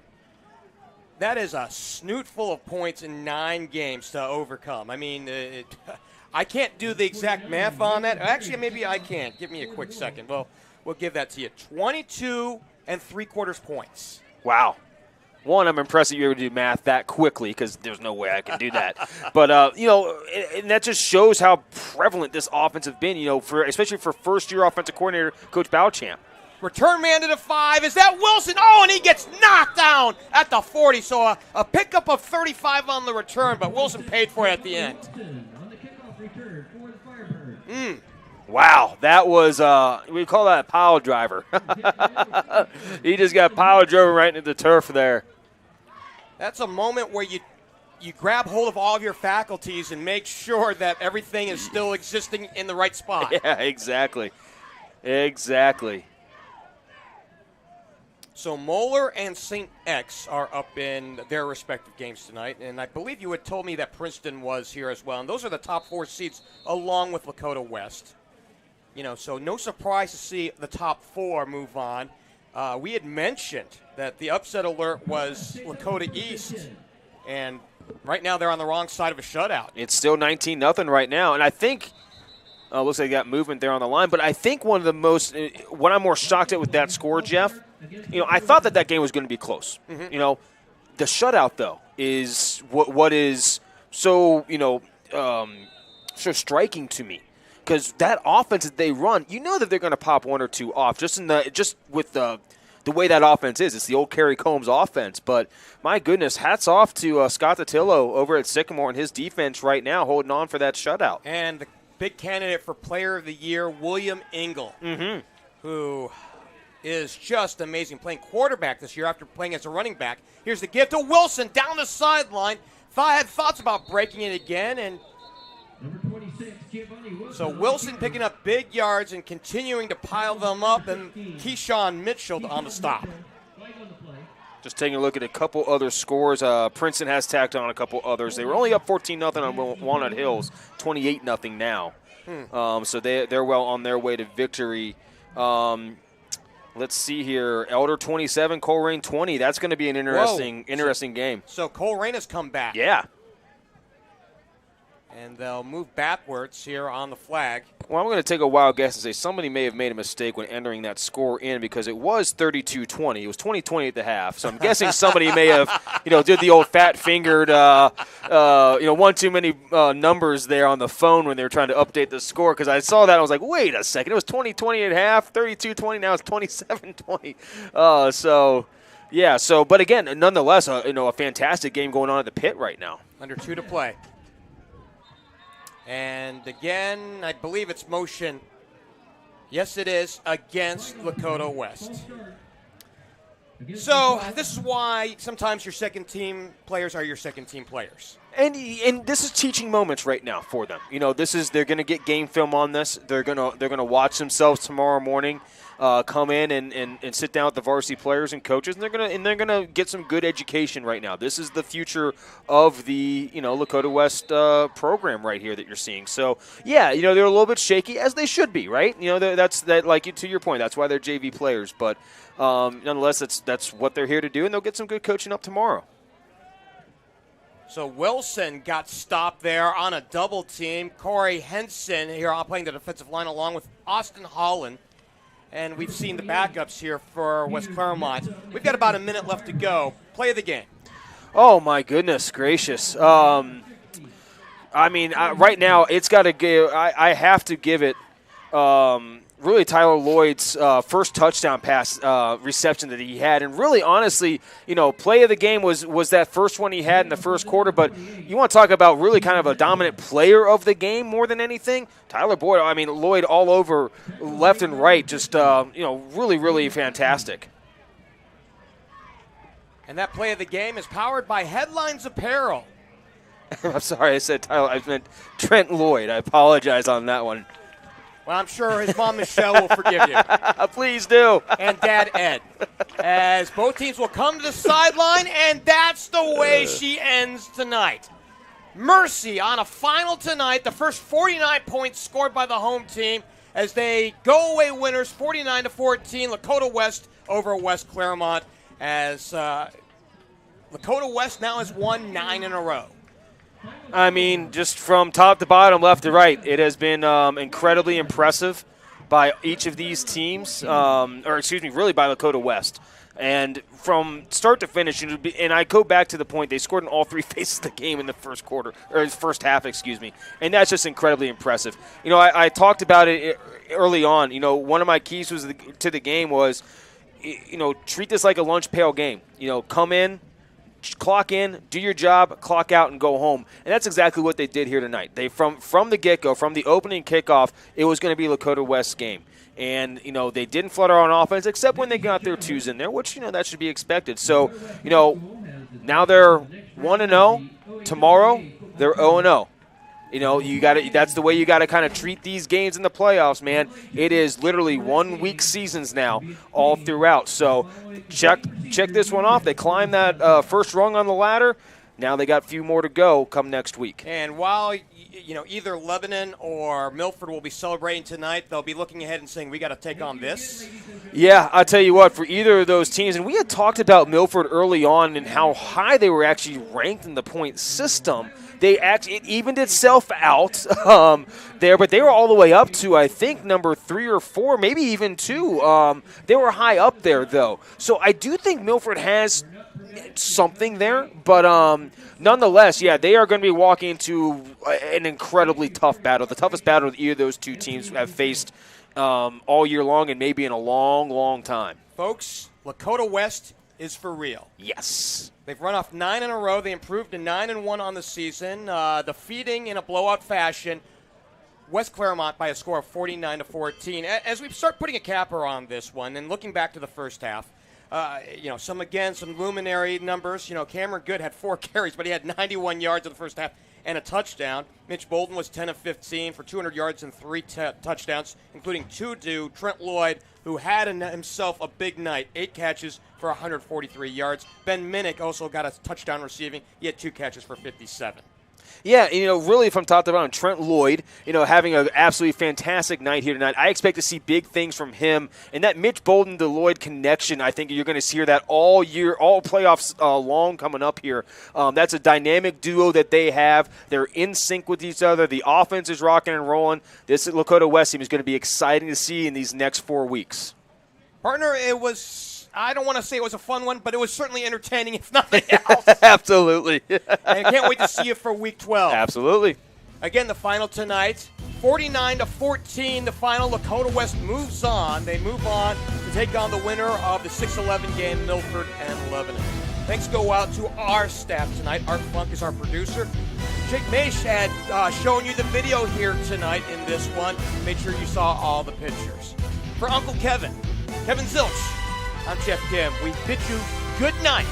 That is a snoot full of points in 9 games to overcome. I mean, I can't do the exact math on that. Actually, maybe I can. Give me a quick second. Well, we'll give that to you. 22 3/4 points. Wow. One, I'm impressed that you're able to do math that quickly because there's no way I can do that. But, and that just shows how prevalent this offense has been, especially for first-year offensive coordinator Coach Bowchamp. Return man to the 5. Is that Wilson? Oh, and he gets knocked down at the 40. So a pickup of 35 on the return, but Wilson paid for it at the end. On the kickoff return for the Firebirds. Wow, that was, we call that a pile driver. He just got pile driven right into the turf there. That's a moment where you grab hold of all of your faculties and make sure that everything is still existing in the right spot. Yeah, exactly. Exactly. So Moeller and St. X are up in their respective games tonight, and I believe you had told me that Princeton was here as well, and those are the top 4 seeds along with Lakota West. So no surprise to see the top 4 move on. We had mentioned that the upset alert was Lakota East, and right now they're on the wrong side of a shutout. It's still 19-0 right now, and I think looks like they got movement there on the line. But I think one of the most what I'm more shocked at with that score, Jeff, I thought that game was going to be close. Mm-hmm. The shutout though is what is so so striking to me. Because that offense that they run, that they're going to pop 1 or 2 off just with the way that offense is. It's the old Kerry Combs offense. But, my goodness, hats off to Scott Totillo over at Sycamore and his defense right now holding on for that shutout. And the big candidate for Player of the Year, William Engel, who is just amazing, playing quarterback this year after playing as a running back. Here's the gift to Wilson down the sideline. Had thoughts about breaking it again, and so Wilson picking up big yards and continuing to pile them up, and Keyshawn Mitchell on the stop. Just taking a look at a couple other scores. Princeton has tacked on a couple others. They were only up 14-0 on Walnut Hills, 28-0 now. So they're well on their way to victory. Let's see here. Elder 27, Coleraine 20. That's going to be an interesting game. So Coleraine has come back. Yeah. And they'll move backwards here on the flag. Well, I'm going to take a wild guess and say somebody may have made a mistake when entering that score in because it was 32-20. It was 20-20 at the half. So I'm guessing somebody may have, did the old fat-fingered, one too many numbers there on the phone when they were trying to update the score. Because I saw that and I was like, wait a second. It was 20-20 at half, 32-20. Now it's 27-20. But again, nonetheless, a fantastic game going on at the pit right now. Under 2 to play. And again, I believe it's motion. Yes, it is, against Lakota West. So this is why sometimes your second-team players are your second-team players. And this is teaching moments right now for them. They're going to get game film on this. They're going to watch themselves tomorrow morning, come in and sit down with the varsity players and coaches, and they're going to get some good education right now. This is the future of the Lakota West program right here that you're seeing. So they're a little bit shaky, as they should be, right? To your point, that's why they're JV players. But nonetheless, that's what they're here to do, and they'll get some good coaching up tomorrow. So Wilson got stopped there on a double team. Corey Henson here playing the defensive line along with Austin Holland. And we've seen the backups here for West Clermont. We've got about a minute left to go. Play of the game. Oh, my goodness gracious. Right now it's got to give – I have to give it really Tyler Lloyd's first touchdown pass reception that he had. And really, honestly, play of the game was that first one he had in the first quarter. But you want to talk about really kind of a dominant player of the game more than anything? Tyler Lloyd all over left and right, just, really, really fantastic. And that play of the game is powered by Headlines Apparel. I'm sorry, I said Tyler. I meant Trent Lloyd. I apologize on that one. Well, I'm sure his mom, Michelle, will forgive you. Please do. And Dad, Ed. As both teams will come to the sideline, and that's the way she ends tonight. Mercy on a final tonight, the first 49 points scored by the home team as they go away winners, 49-14, Lakota West over West Clermont, as Lakota West now has won 9 in a row. I mean, just from top to bottom, left to right, it has been incredibly impressive by each of these teams, really by Lakota West. And from start to finish, and I go back to the point, they scored in all 3 phases of the game in the first half, and that's just incredibly impressive. I talked about it early on. One of my keys to the game was, treat this like a lunch pail game. Come in, clock in, do your job, clock out, and go home. And that's exactly what they did here tonight. They from the get-go, from the opening kickoff, it was going to be Lakota West's game. And, they didn't flutter on offense except when they got their twos in there, which, that should be expected. So, now they're 1-0. Tomorrow, they're 0-0. That's the way you got to kind of treat these games in the playoffs, man. It is literally 1 week seasons now all throughout. So check this one off. They climbed that first rung on the ladder. Now they got a few more to go come next week. And while either Lebanon or Milford will be celebrating tonight, they'll be looking ahead and saying, we got to take on this. Yeah, I'll tell you what, for either of those teams, and we had talked about Milford early on and how high they were actually ranked in the point system. It evened itself out there, but they were all the way up to, I think, number 3 or 4, maybe even 2. They were high up there, though. So I do think Milford has something there, but nonetheless, yeah, they are going to be walking into an incredibly tough battle, the toughest battle that either of those two teams have faced all year long and maybe in a long, long time. Folks, Lakota West is for real. Yes. They've run off 9 in a row. They improved to 9-1 on the season, defeating in a blowout fashion West Clermont by a score of 49-14. As we start putting a capper on this one and looking back to the first half, some luminary numbers. Cameron Good had 4 carries, but he had 91 yards in the first half and a touchdown. Mitch Bolden was 10 of 15 for 200 yards and 3 touchdowns, including 2 to Trent Lloyd, who had himself a big night, 8 catches for 143 yards. Ben Minnick also got a touchdown receiving. He had 2 catches for 57. Yeah, really from top to bottom, Trent Lloyd, having an absolutely fantastic night here tonight. I expect to see big things from him. And that Mitch Bolden to Lloyd connection, I think you're going to hear that all year, all playoffs long coming up here. That's a dynamic duo that they have. They're in sync with each other. The offense is rocking and rolling. This Lakota West team is going to be exciting to see in these next 4 weeks. Partner, I don't want to say it was a fun one, but it was certainly entertaining, if nothing else. Absolutely. And I can't wait to see you for Week 12. Absolutely. Again, the final tonight, 49-14. The final, Lakota West moves on. They move on to take on the winner of the 6-11 game, Milford and Lebanon. Thanks go out to our staff tonight. Art Funk is our producer. Jake Maish had shown you the video here tonight in this one. Made sure you saw all the pictures. For Uncle Kevin Zilch, I'm Geoff Kim. We bid you good night